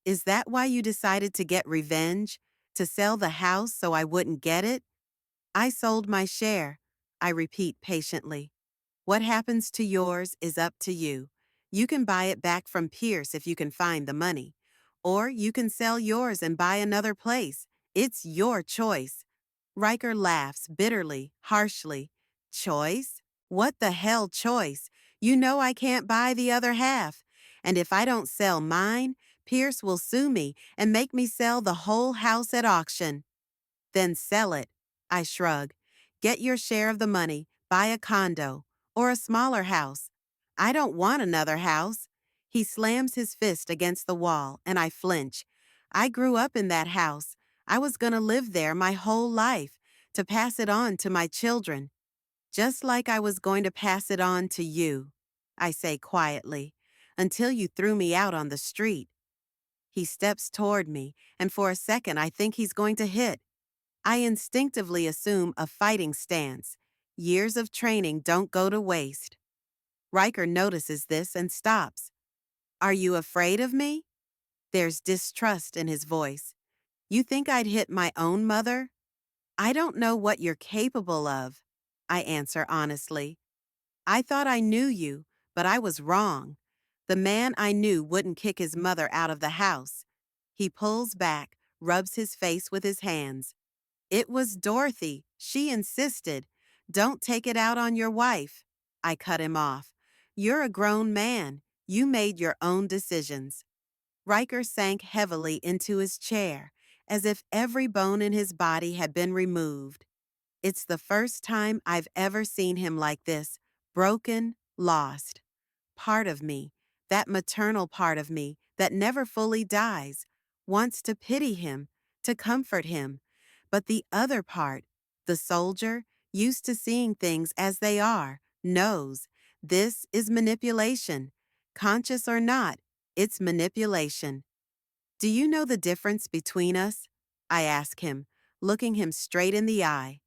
Is that why you decided to get revenge? To sell the house so I wouldn't get it? I sold my share, I repeat patiently. What happens to yours is up to you. You can buy it back from Pierce if you can find the money. Or you can sell yours and buy another place. It's your choice. Riker laughs bitterly, harshly. Choice? What the hell choice? You know I can't buy the other half. And if I don't sell mine, Pierce will sue me and make me sell the whole house at auction. Then sell it. I shrug. Get your share of the money, buy a condo, or a smaller house. I don't want another house. He slams his fist against the wall, and I flinch. I grew up in that house. I was going to live there my whole life, to pass it on to my children. Just like I was going to pass it on to you, I say quietly, until you threw me out on the street. He steps toward me, and for a second I think he's going to hit. I instinctively assume a fighting stance. Years of training don't go to waste. Riker notices this and stops. Are you afraid of me? There's distrust in his voice. You think I'd hit my own mother? I don't know what you're capable of, I answer honestly. I thought I knew you, but I was wrong. The man I knew wouldn't kick his mother out of the house. He pulls back, rubs his face with his hands. It was Dorothy. She insisted. Don't take it out on your wife. I cut him off. You're a grown man. You made your own decisions. Riker sank heavily into his chair, as if every bone in his body had been removed. It's the first time I've ever seen him like this, broken, lost. Part of me, that maternal part of me that never fully dies, wants to pity him, to comfort him. But the other part, the soldier, used to seeing things as they are, knows this is manipulation. Conscious or not, it's manipulation. Do you know the difference between us? I ask him, looking him straight in the eye.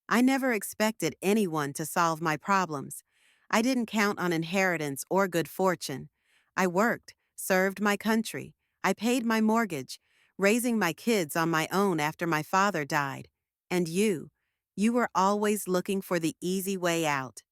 I never expected anyone to solve my problems. I didn't count on inheritance or good fortune. I worked, served my country. I paid my mortgage, raising my kids on my own after my father died. And you were always looking for the easy way out.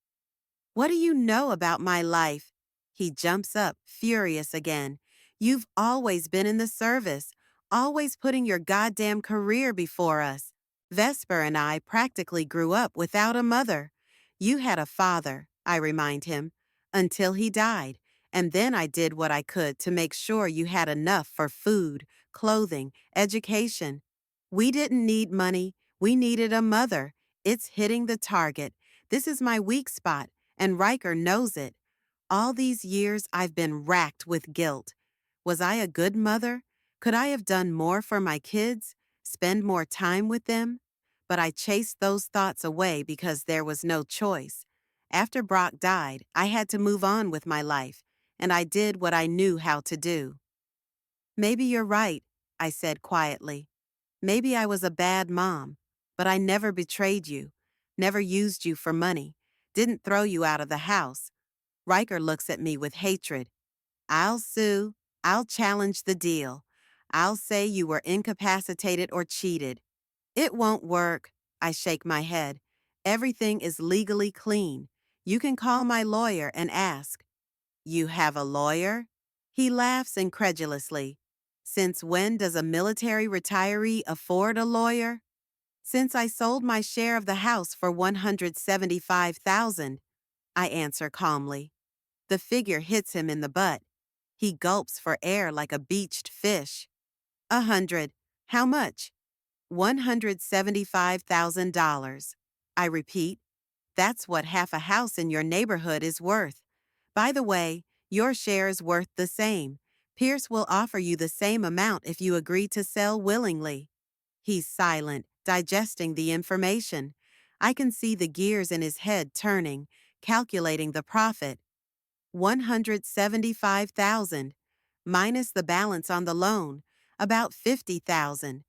What do you know about my life? He jumps up, furious again. You've always been in the service, always putting your goddamn career before us. Vesper and I practically grew up without a mother. You had a father, I remind him, until he died, and then I did what I could to make sure you had enough for food, clothing, education. We didn't need money, we needed a mother. It's hitting the target. This is my weak spot, and Riker knows it. All these years I've been racked with guilt. Was I a good mother? Could I have done more for my kids? Spend more time with them? But I chased those thoughts away because there was no choice. After Brock died, I had to move on with my life, and I did what I knew how to do. Maybe you're right, I said quietly. Maybe I was a bad mom, but I never betrayed you, never used you for money, didn't throw you out of the house. Riker looks at me with hatred. I'll sue. I'll challenge the deal. I'll say you were incapacitated or cheated. It won't work. I shake my head. Everything is legally clean. You can call my lawyer and ask. You have a lawyer? He laughs incredulously. Since when does a military retiree afford a lawyer? Since I sold my share of the house for $175,000, I answer calmly. The figure hits him in the butt. He gulps for air like a beached fish. 100. How much? $175,000. I repeat, that's what half a house in your neighborhood is worth. By the way, your share is worth the same. Pierce will offer you the same amount if you agree to sell willingly. He's silent, digesting the information. I can see the gears in his head turning, calculating the profit. 175,000 minus the balance on the loan, about 50,000.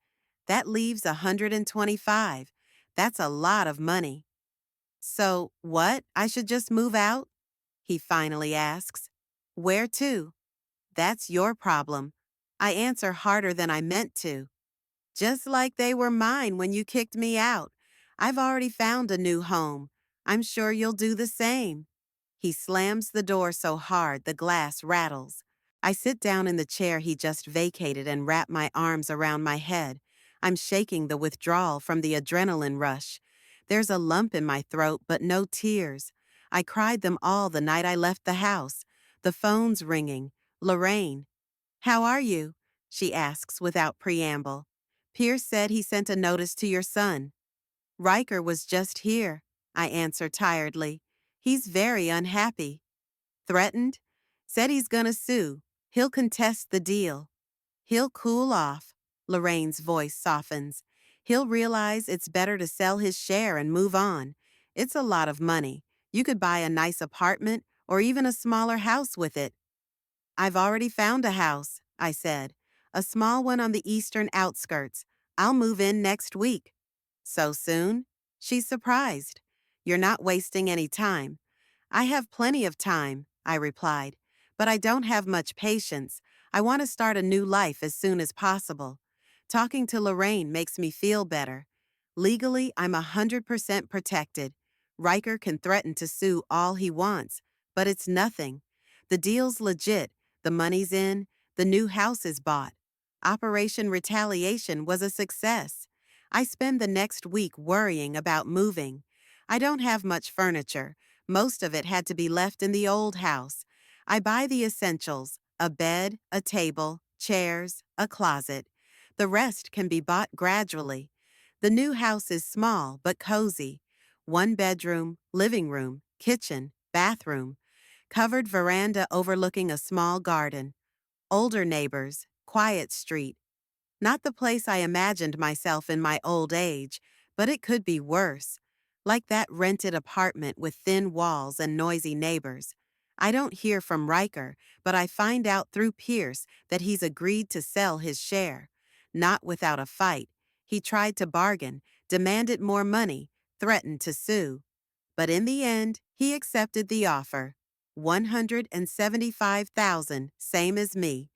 That leaves 125. That's a lot of money. So, what? I should just move out? He finally asks. Where to? That's your problem. I answer harder than I meant to. Just like they were mine when you kicked me out. I've already found a new home. I'm sure you'll do the same. He slams the door so hard the glass rattles. I sit down in the chair he just vacated and wrap my arms around my head. I'm shaking the withdrawal from the adrenaline rush. There's a lump in my throat, but no tears. I cried them all the night I left the house. The phone's ringing. Lorraine. How are you? She asks without preamble. Pierce said he sent a notice to your son. Riker was just here, I answer tiredly. He's very unhappy. Threatened? Said he's gonna sue. He'll contest the deal. He'll cool off. Lorraine's voice softens. He'll realize it's better to sell his share and move on. It's a lot of money. You could buy a nice apartment or even a smaller house with it. I've already found a house, I said. A small one on the eastern outskirts. I'll move in next week. So soon? She's surprised. You're not wasting any time. I have plenty of time, I replied, but I don't have much patience. I want to start a new life as soon as possible. Talking to Lorraine makes me feel better. Legally, I'm 100% protected. Riker can threaten to sue all he wants, but it's nothing. The deal's legit, the money's in, the new house is bought. Operation Retaliation was a success. I spend the next week worrying about moving. I don't have much furniture. Most of it had to be left in the old house. I buy the essentials: a bed, a table, chairs, a closet. The rest can be bought gradually. The new house is small but cozy. One bedroom, living room, kitchen, bathroom, covered veranda overlooking a small garden. Older neighbors, quiet street. Not the place I imagined myself in my old age, but it could be worse. Like that rented apartment with thin walls and noisy neighbors. I don't hear from Riker, but I find out through Pierce that he's agreed to sell his share. Not without a fight. He tried to bargain, demanded more money, threatened to sue. But in the end, he accepted the offer. 175,000, same as me.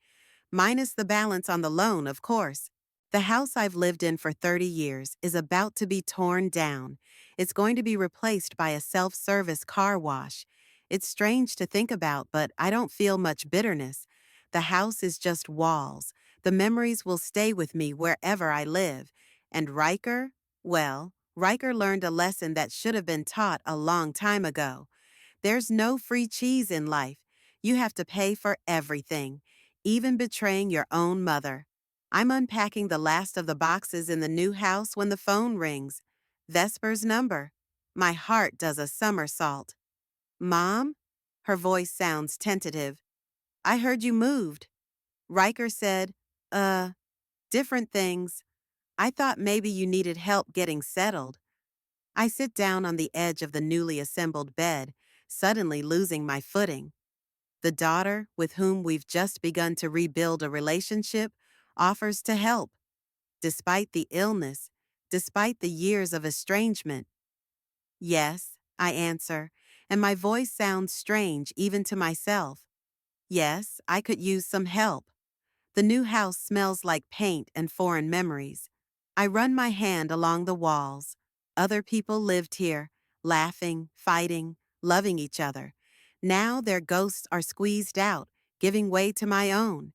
Minus the balance on the loan, of course. The house I've lived in for 30 years is about to be torn down. It's going to be replaced by a self-service car wash. It's strange to think about, but I don't feel much bitterness. The house is just walls. The memories will stay with me wherever I live. And Riker? Well, Riker learned a lesson that should have been taught a long time ago. There's no free cheese in life. You have to pay for everything, even betraying your own mother. I'm unpacking the last of the boxes in the new house when the phone rings. Vesper's number. My heart does a somersault. Mom? Her voice sounds tentative. I heard you moved. Riker said, uh, different things. I thought maybe you needed help getting settled. I sit down on the edge of the newly assembled bed, suddenly losing my footing. The daughter, with whom we've just begun to rebuild a relationship, offers to help. Despite the illness, despite the years of estrangement. Yes, I answer, and my voice sounds strange even to myself. Yes, I could use some help. The new house smells like paint and foreign memories. I run my hand along the walls. Other people lived here, laughing, fighting, loving each other. Now their ghosts are squeezed out, giving way to my own.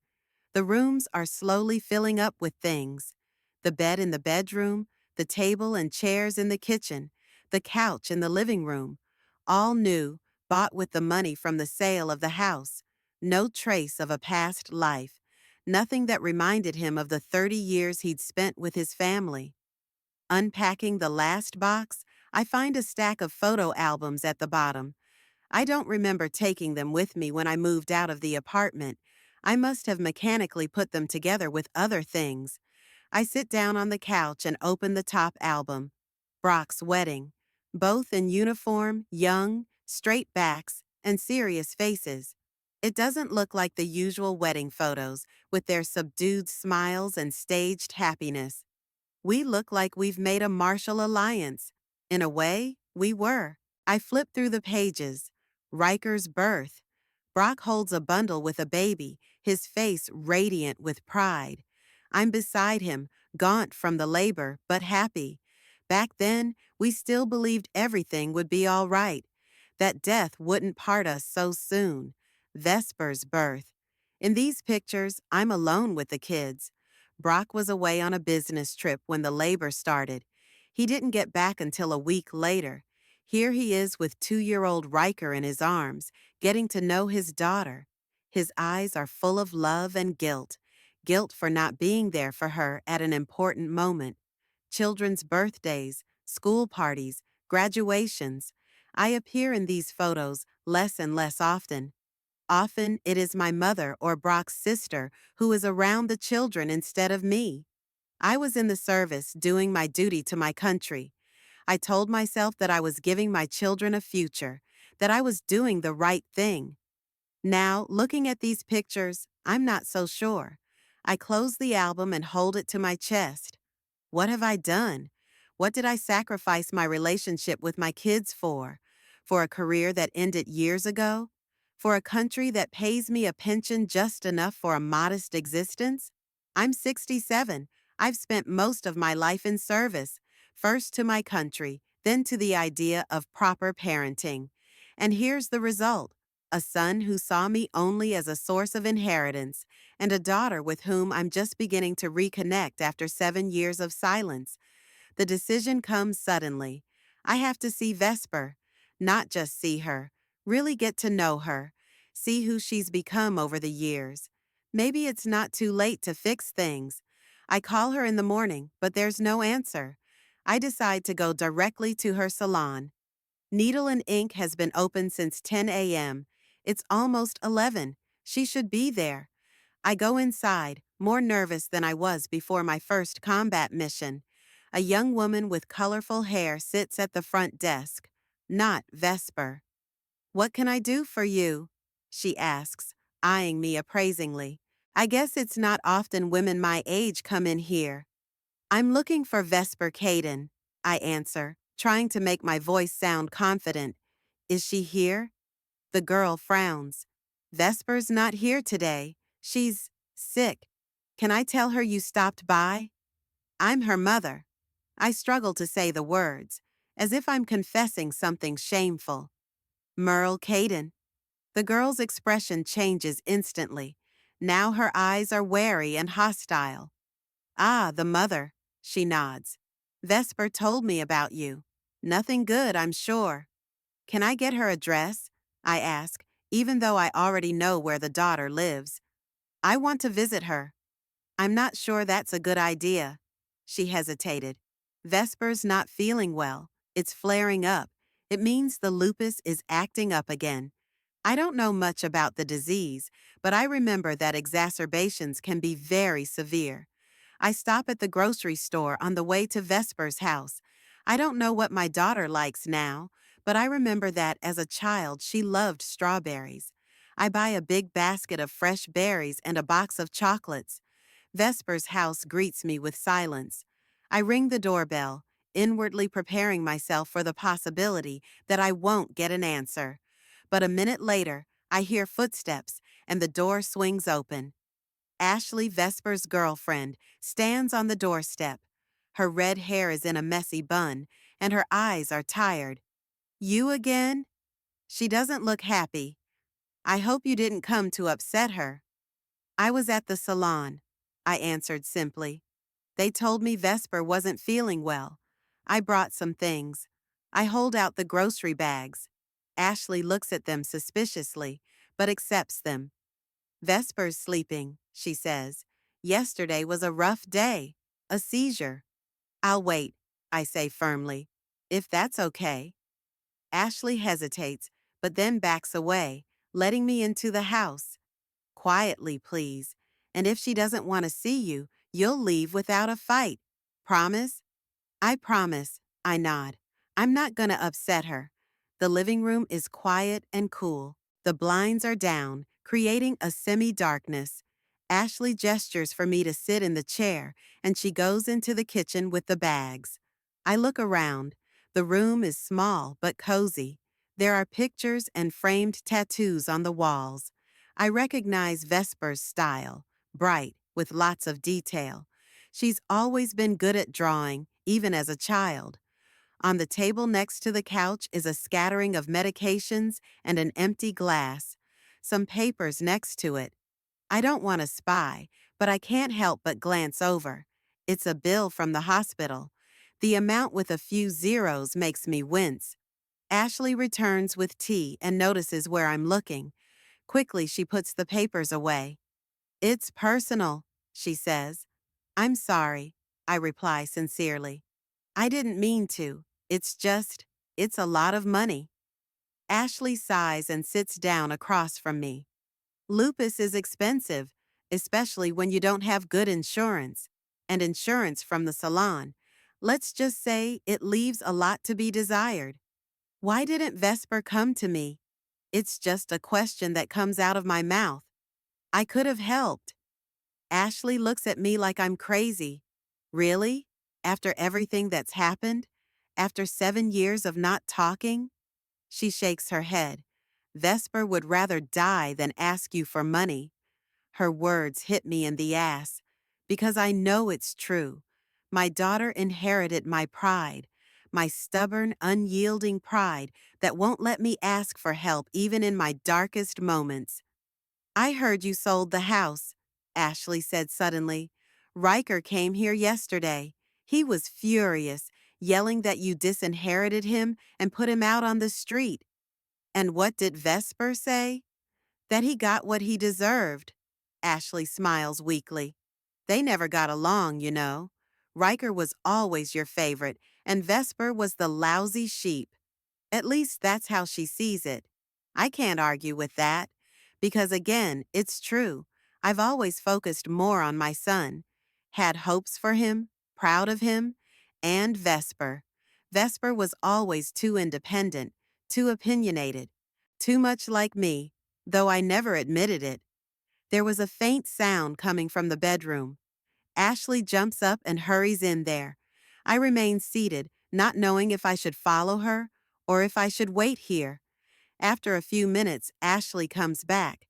The rooms are slowly filling up with things. The bed in the bedroom, the table and chairs in the kitchen, the couch in the living room. All new, bought with the money from the sale of the house. No trace of a past life. Nothing that reminded him of the 30 years he'd spent with his family. Unpacking the last box, I find a stack of photo albums at the bottom. I don't remember taking them with me when I moved out of the apartment. I must have mechanically put them together with other things. I sit down on the couch and open the top album. Brock's wedding. Both in uniform, young, straight backs, and serious faces. It doesn't look like the usual wedding photos with their subdued smiles and staged happiness. We look like we've made a martial alliance. In a way, we were. I flip through the pages. Riker's birth. Brock holds a bundle with a baby, his face radiant with pride. I'm beside him, gaunt from the labor, but happy. Back then, we still believed everything would be all right, that death wouldn't part us so soon. Vesper's birth. In these pictures, I'm alone with the kids. Brock was away on a business trip when the labor started. He didn't get back until a week later. Here he is with 2-year-old Riker in his arms, getting to know his daughter. His eyes are full of love and guilt. Guilt for not being there for her at an important moment. Children's birthdays, school parties, graduations. I appear in these photos less and less often. Often it is my mother or Brock's sister who is around the children instead of me. I was in the service doing my duty to my country. I told myself that I was giving my children a future, that I was doing the right thing. Now, looking at these pictures, I'm not so sure. I close the album and hold it to my chest. What have I done? What did I sacrifice my relationship with my kids for? For a career that ended years ago? For a country that pays me a pension just enough for a modest existence? I'm 67. I've spent most of my life in service, first to my country, then to the idea of proper parenting. And here's the result: a son who saw me only as a source of inheritance, and a daughter with whom I'm just beginning to reconnect after 7 years of silence. The decision comes suddenly. I have to see Vesper, not just see her, really get to know her, see who she's become over the years. Maybe it's not too late to fix things. I call her in the morning, but there's no answer. I decide to go directly to her salon. Needle and Ink has been open since 10 a.m. It's almost 11. She should be there. I go inside, more nervous than I was before my first combat mission. A young woman with colorful hair sits at the front desk. Not Vesper. "What can I do for you?" she asks, eyeing me appraisingly. I guess it's not often women my age come in here. "I'm looking for Vesper Caden," I answer, trying to make my voice sound confident. "Is she here?" The girl frowns. "Vesper's not here today. She's sick. Can I tell her you stopped by?" I'm her mother. I struggle to say the words, as if I'm confessing something shameful. "Merle Caden." The girl's expression changes instantly. Now her eyes are wary and hostile. "Ah, the mother," she nods. "Vesper told me about you. Nothing good, I'm sure." "Can I get her address?" I ask, even though I already know where the daughter lives. "I want to visit her." "I'm not sure that's a good idea." She hesitated. "Vesper's not feeling well. It's flaring up. It means the lupus is acting up again. I don't know much about the disease, but I remember that exacerbations can be very severe. I stop at the grocery store on the way to Vesper's house. I don't know what my daughter likes now, but I remember that as a child she loved strawberries. I buy a big basket of fresh berries and a box of chocolates. Vesper's house greets me with silence. I ring the doorbell, inwardly preparing myself for the possibility that I won't get an answer. But a minute later, I hear footsteps, and the door swings open. Ashley, Vesper's girlfriend, stands on the doorstep. Her red hair is in a messy bun, and her eyes are tired. "You again?" She doesn't look happy. "I hope you didn't come to upset her." "I was at the salon," I answered simply. "They told me Vesper wasn't feeling well. I brought some things." I hold out the grocery bags. Ashley looks at them suspiciously, but accepts them. "Vesper's sleeping," she says. "Yesterday was a rough day. A seizure." "I'll wait," I say firmly. "If that's okay." Ashley hesitates, but then backs away, letting me into the house. "Quietly, please. And if she doesn't want to see you, you'll leave without a fight. Promise?" "I promise," I nod. "I'm not gonna upset her." The living room is quiet and cool. The blinds are down, creating a semi-darkness. Ashley gestures for me to sit in the chair, and she goes into the kitchen with the bags. I look around. The room is small but cozy. There are pictures and framed tattoos on the walls. I recognize Vesper's style, bright, with lots of detail. She's always been good at drawing, even as a child. On the table next to the couch is a scattering of medications and an empty glass. Some papers next to it. I don't want to spy, but I can't help but glance over. It's a bill from the hospital. The amount with a few zeros makes me wince. Ashley returns with tea and notices where I'm looking. Quickly, she puts the papers away. "It's personal," she says. "I'm sorry," I reply sincerely. "I didn't mean to. It's a lot of money." Ashley sighs and sits down across from me. "Lupus is expensive, especially when you don't have good insurance. And insurance from the salon. Let's just say it leaves a lot to be desired. Why didn't Vesper come to me?" It's just a question that comes out of my mouth. I could have helped. Ashley looks at me like I'm crazy. "Really? After everything that's happened? After 7 years of not talking?" She shakes her head. "Vesper would rather die than ask you for money." Her words hit me in the ass. because I know it's true. My daughter inherited my pride, my stubborn, unyielding pride that won't let me ask for help even in my darkest moments. I heard you sold the house, Ashley said suddenly. Riker came here yesterday. He was furious, yelling that you disinherited him and put him out on the street. And what did Vesper say? That he got what he deserved. Ashley smiles weakly. They never got along, you know. Riker was always your favorite, and Vesper was the lousy sheep. At least that's how she sees it. I can't argue with that. Because again, it's true. I've always focused more on my son. Had hopes for him, proud of him, and Vesper. Vesper was always too independent, too opinionated, too much like me, though I never admitted it. There was a faint sound coming from the bedroom. Ashley jumps up and hurries in there. I remain seated, not knowing if I should follow her or if I should wait here. After a few minutes, Ashley comes back.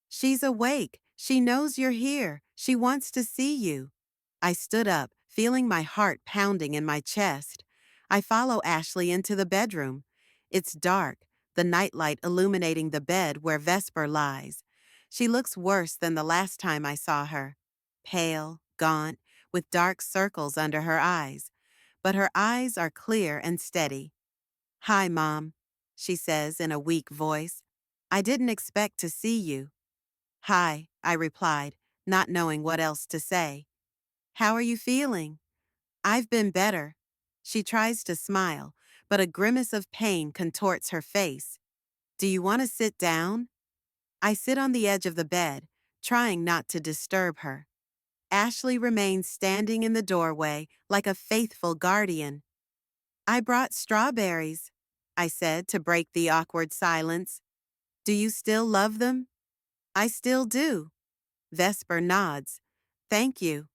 She's awake. She knows you're here. She wants to see you. I stood up, feeling my heart pounding in my chest. I follow Ashley into the bedroom. It's dark, the nightlight illuminating the bed where Vesper lies. She looks worse than the last time I saw her. Pale, gaunt, with dark circles under her eyes. But her eyes are clear and steady. "Hi, Mom," she says in a weak voice. "I didn't expect to see you." "Hi," I replied, not knowing what else to say. "How are you feeling?" "I've been better." She tries to smile, but a grimace of pain contorts her face. "Do you want to sit down?" I sit on the edge of the bed, trying not to disturb her. Ashley remains standing in the doorway like a faithful guardian. "I brought strawberries," I said to break the awkward silence. "Do you still love them?" "I still do." Vesper nods. "Thank you."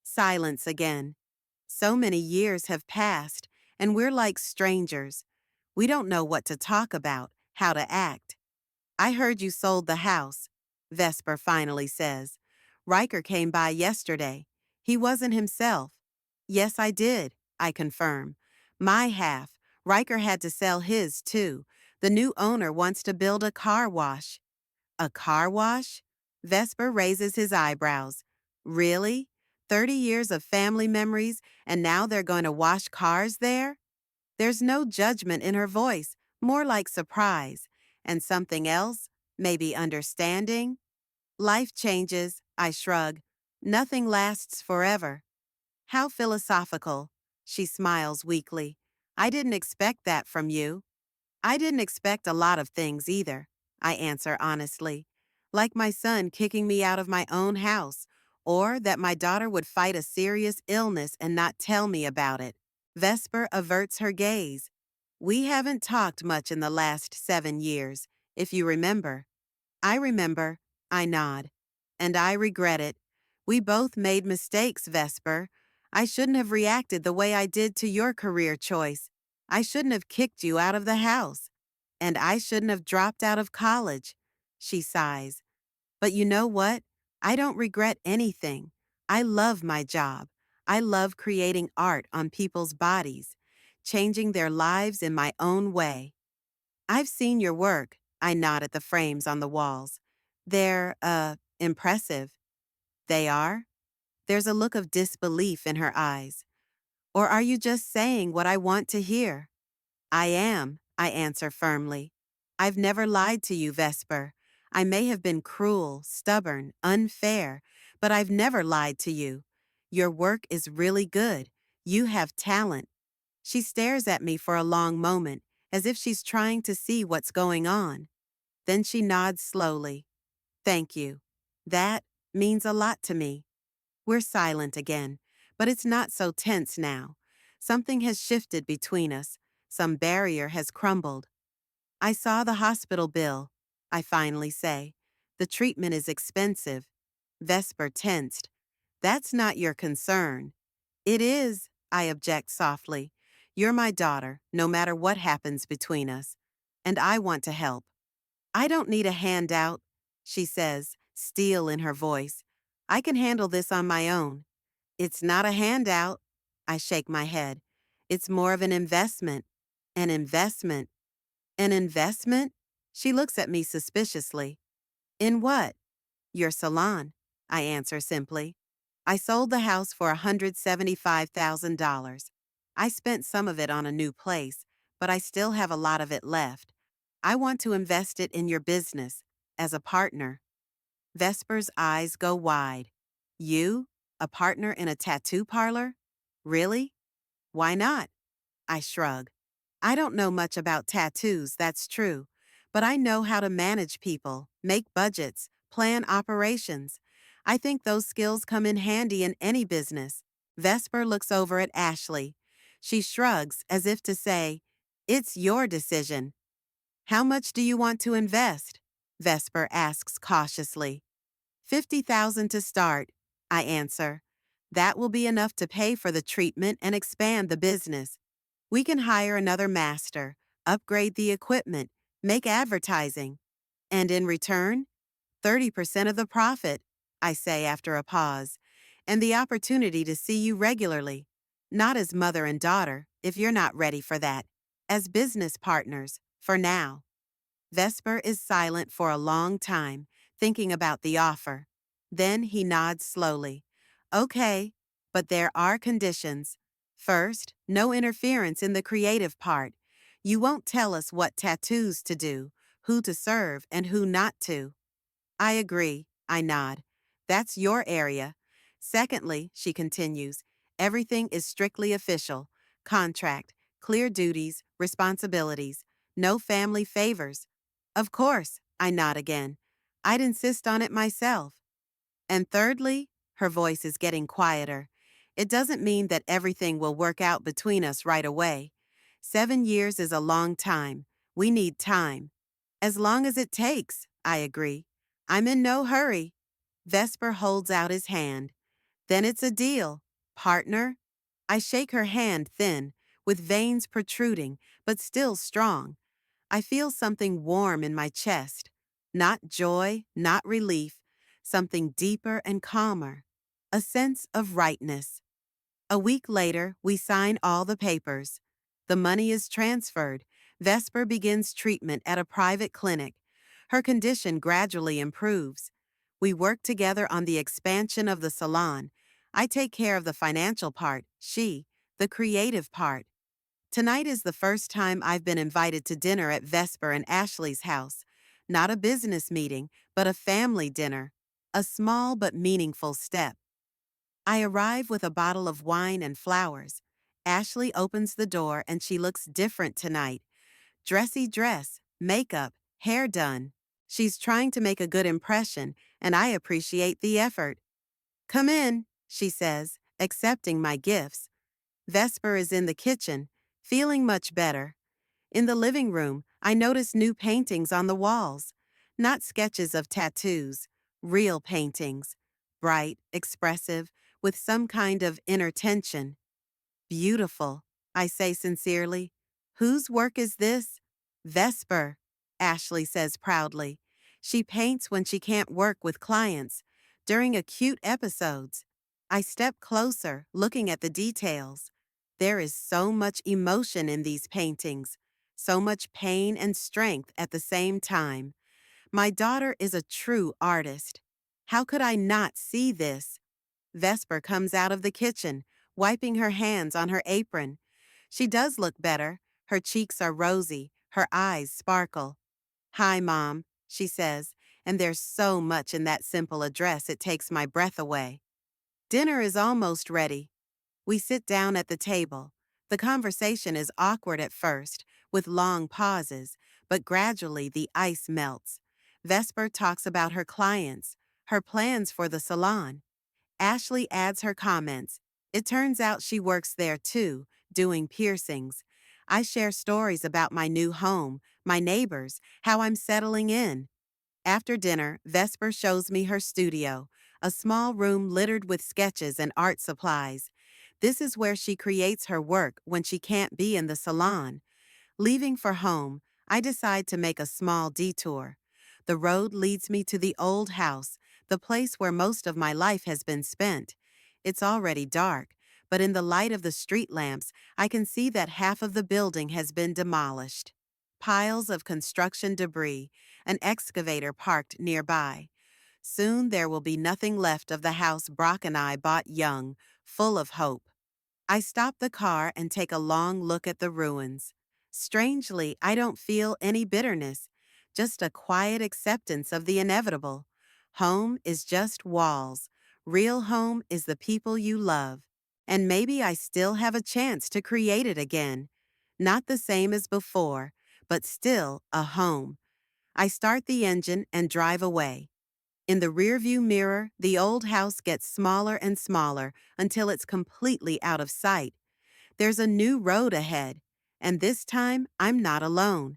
Silence again. So many years have passed, and we're like strangers. We don't know what to talk about, how to act. "I heard you sold the house," Vesper finally says. "Riker came by yesterday. He wasn't himself." "Yes, I did," I confirm. "My half. Riker had to sell his, too. The new owner wants to build a car wash." "A car wash?" Vesper raises his eyebrows. "Really? 30 years of family memories, and now they're going to wash cars there?" There's no judgment in her voice, more like surprise. And something else? Maybe understanding? "Life changes," I shrug. "Nothing lasts forever." "How philosophical." She smiles weakly. "I didn't expect that from you." "I didn't expect a lot of things either," I answer honestly. Like my son kicking me out of my own house, or that my daughter would fight a serious illness and not tell me about it. Vesper averts her gaze. "We haven't talked much in the last 7 years, if you remember." "I remember." I nod. "And I regret it. We both made mistakes, Vesper. I shouldn't have reacted the way I did to your career choice. I shouldn't have kicked you out of the house. And I shouldn't have dropped out of college." She sighs. "But you know what? I don't regret anything. I love my job. I love creating art on people's bodies, changing their lives in my own way." "I've seen your work." I nod at the frames on the walls. "They're, impressive." "They are?" There's a look of disbelief in her eyes. "Or are you just saying what I want to hear?" "I am," I answer firmly. "I've never lied to you, Vesper. I may have been cruel, stubborn, unfair, but I've never lied to you. Your work is really good. You have talent." She stares at me for a long moment, as if she's trying to see what's going on. Then she nods slowly. "Thank you. That means a lot to me." We're silent again, but it's not so tense now. Something has shifted between us. Some barrier has crumbled. "I saw the hospital bill," I finally say. "The treatment is expensive." Vesper tensed. "That's not your concern." "It is," I object softly. "You're my daughter, no matter what happens between us. And I want to help." "I don't need a handout," she says, steel in her voice. I can handle this on my own. It's not a handout. I shake my head. It's more of an investment. An investment. An investment? She looks at me suspiciously. In what? Your salon, I answer simply. I sold the house for $175,000. I spent some of it on a new place, but I still have a lot of it left. I want to invest it in your business, as a partner. Vesper's eyes go wide. You? A partner in a tattoo parlor? Really? Why not? I shrug. I don't know much about tattoos, that's true, but I know how to manage people, make budgets, plan operations. I think those skills come in handy in any business. Vesper looks over at Ashley. She shrugs as if to say, "It's your decision." How much do you want to invest? Vesper asks cautiously. 50,000 to start, I answer. That will be enough to pay for the treatment and expand the business. We can hire another master, upgrade the equipment, make advertising. And in return, 30% of the profit, I say after a pause, and the opportunity to see you regularly. Not as mother and daughter, if you're not ready for that. As business partners, for now. Vesper is silent for a long time, thinking about the offer. Then he nods slowly. Okay, but there are conditions. First, no interference in the creative part. You won't tell us what tattoos to do, who to serve, and who not to. I agree, I nod. That's your area. Secondly, she continues, everything is strictly official. Contract, clear duties, responsibilities, no family favors. Of course, I nod again. I'd insist on it myself. And thirdly, her voice is getting quieter. It doesn't mean that everything will work out between us right away. 7 years is a long time. We need time. As long as it takes, I agree. I'm in no hurry. Vesper holds out his hand. Then it's a deal. Partner? I shake her hand thin, with veins protruding, but still strong. I feel something warm in my chest. Not joy, not relief, something deeper and calmer. A sense of rightness. A week later, we sign all the papers. The money is transferred. Vesper begins treatment at a private clinic. Her condition gradually improves. We work together on the expansion of the salon. I take care of the financial part, she, the creative part. Tonight is the first time I've been invited to dinner at Vesper and Ashley's house. Not a business meeting, but a family dinner. A small but meaningful step. I arrive with a bottle of wine and flowers. Ashley opens the door and she looks different tonight. Dressy dress, makeup, hair done. She's trying to make a good impression, and I appreciate the effort. Come in, she says, accepting my gifts. Vesper is in the kitchen, feeling much better. In the living room, I notice new paintings on the walls. Not sketches of tattoos, real paintings. Bright, expressive, with some kind of inner tension. Beautiful, I say sincerely. Whose work is this? Vesper, Ashley says proudly. She paints when she can't work with clients, during acute episodes. I step closer, looking at the details. There is so much emotion in these paintings, so much pain and strength at the same time. My daughter is a true artist. How could I not see this? Vesper comes out of the kitchen, wiping her hands on her apron. She does look better. Her cheeks are rosy, her eyes sparkle. Hi, Mom, she says, and there's so much in that simple address it takes my breath away. Dinner is almost ready. We sit down at the table. The conversation is awkward at first, with long pauses, but gradually the ice melts. Vesper talks about her clients, her plans for the salon. Ashley adds her comments. It turns out she works there too, doing piercings. I share stories about my new home, my neighbors, how I'm settling in. After dinner, Vesper shows me her studio, a small room littered with sketches and art supplies. This is where she creates her work when she can't be in the salon. Leaving for home, I decide to make a small detour. The road leads me to the old house, the place where most of my life has been spent. It's already dark, but in the light of the street lamps, I can see that half of the building has been demolished. Piles of construction debris, an excavator parked nearby. Soon there will be nothing left of the house Brock and I bought young, full of hope. I stop the car and take a long look at the ruins. Strangely, I don't feel any bitterness, just a quiet acceptance of the inevitable. Home is just walls. Real home is the people you love. And maybe I still have a chance to create it again. Not the same as before, but still a home. I start the engine and drive away. In the rearview mirror, the old house gets smaller and smaller until it's completely out of sight. There's a new road ahead, and this time I'm not alone.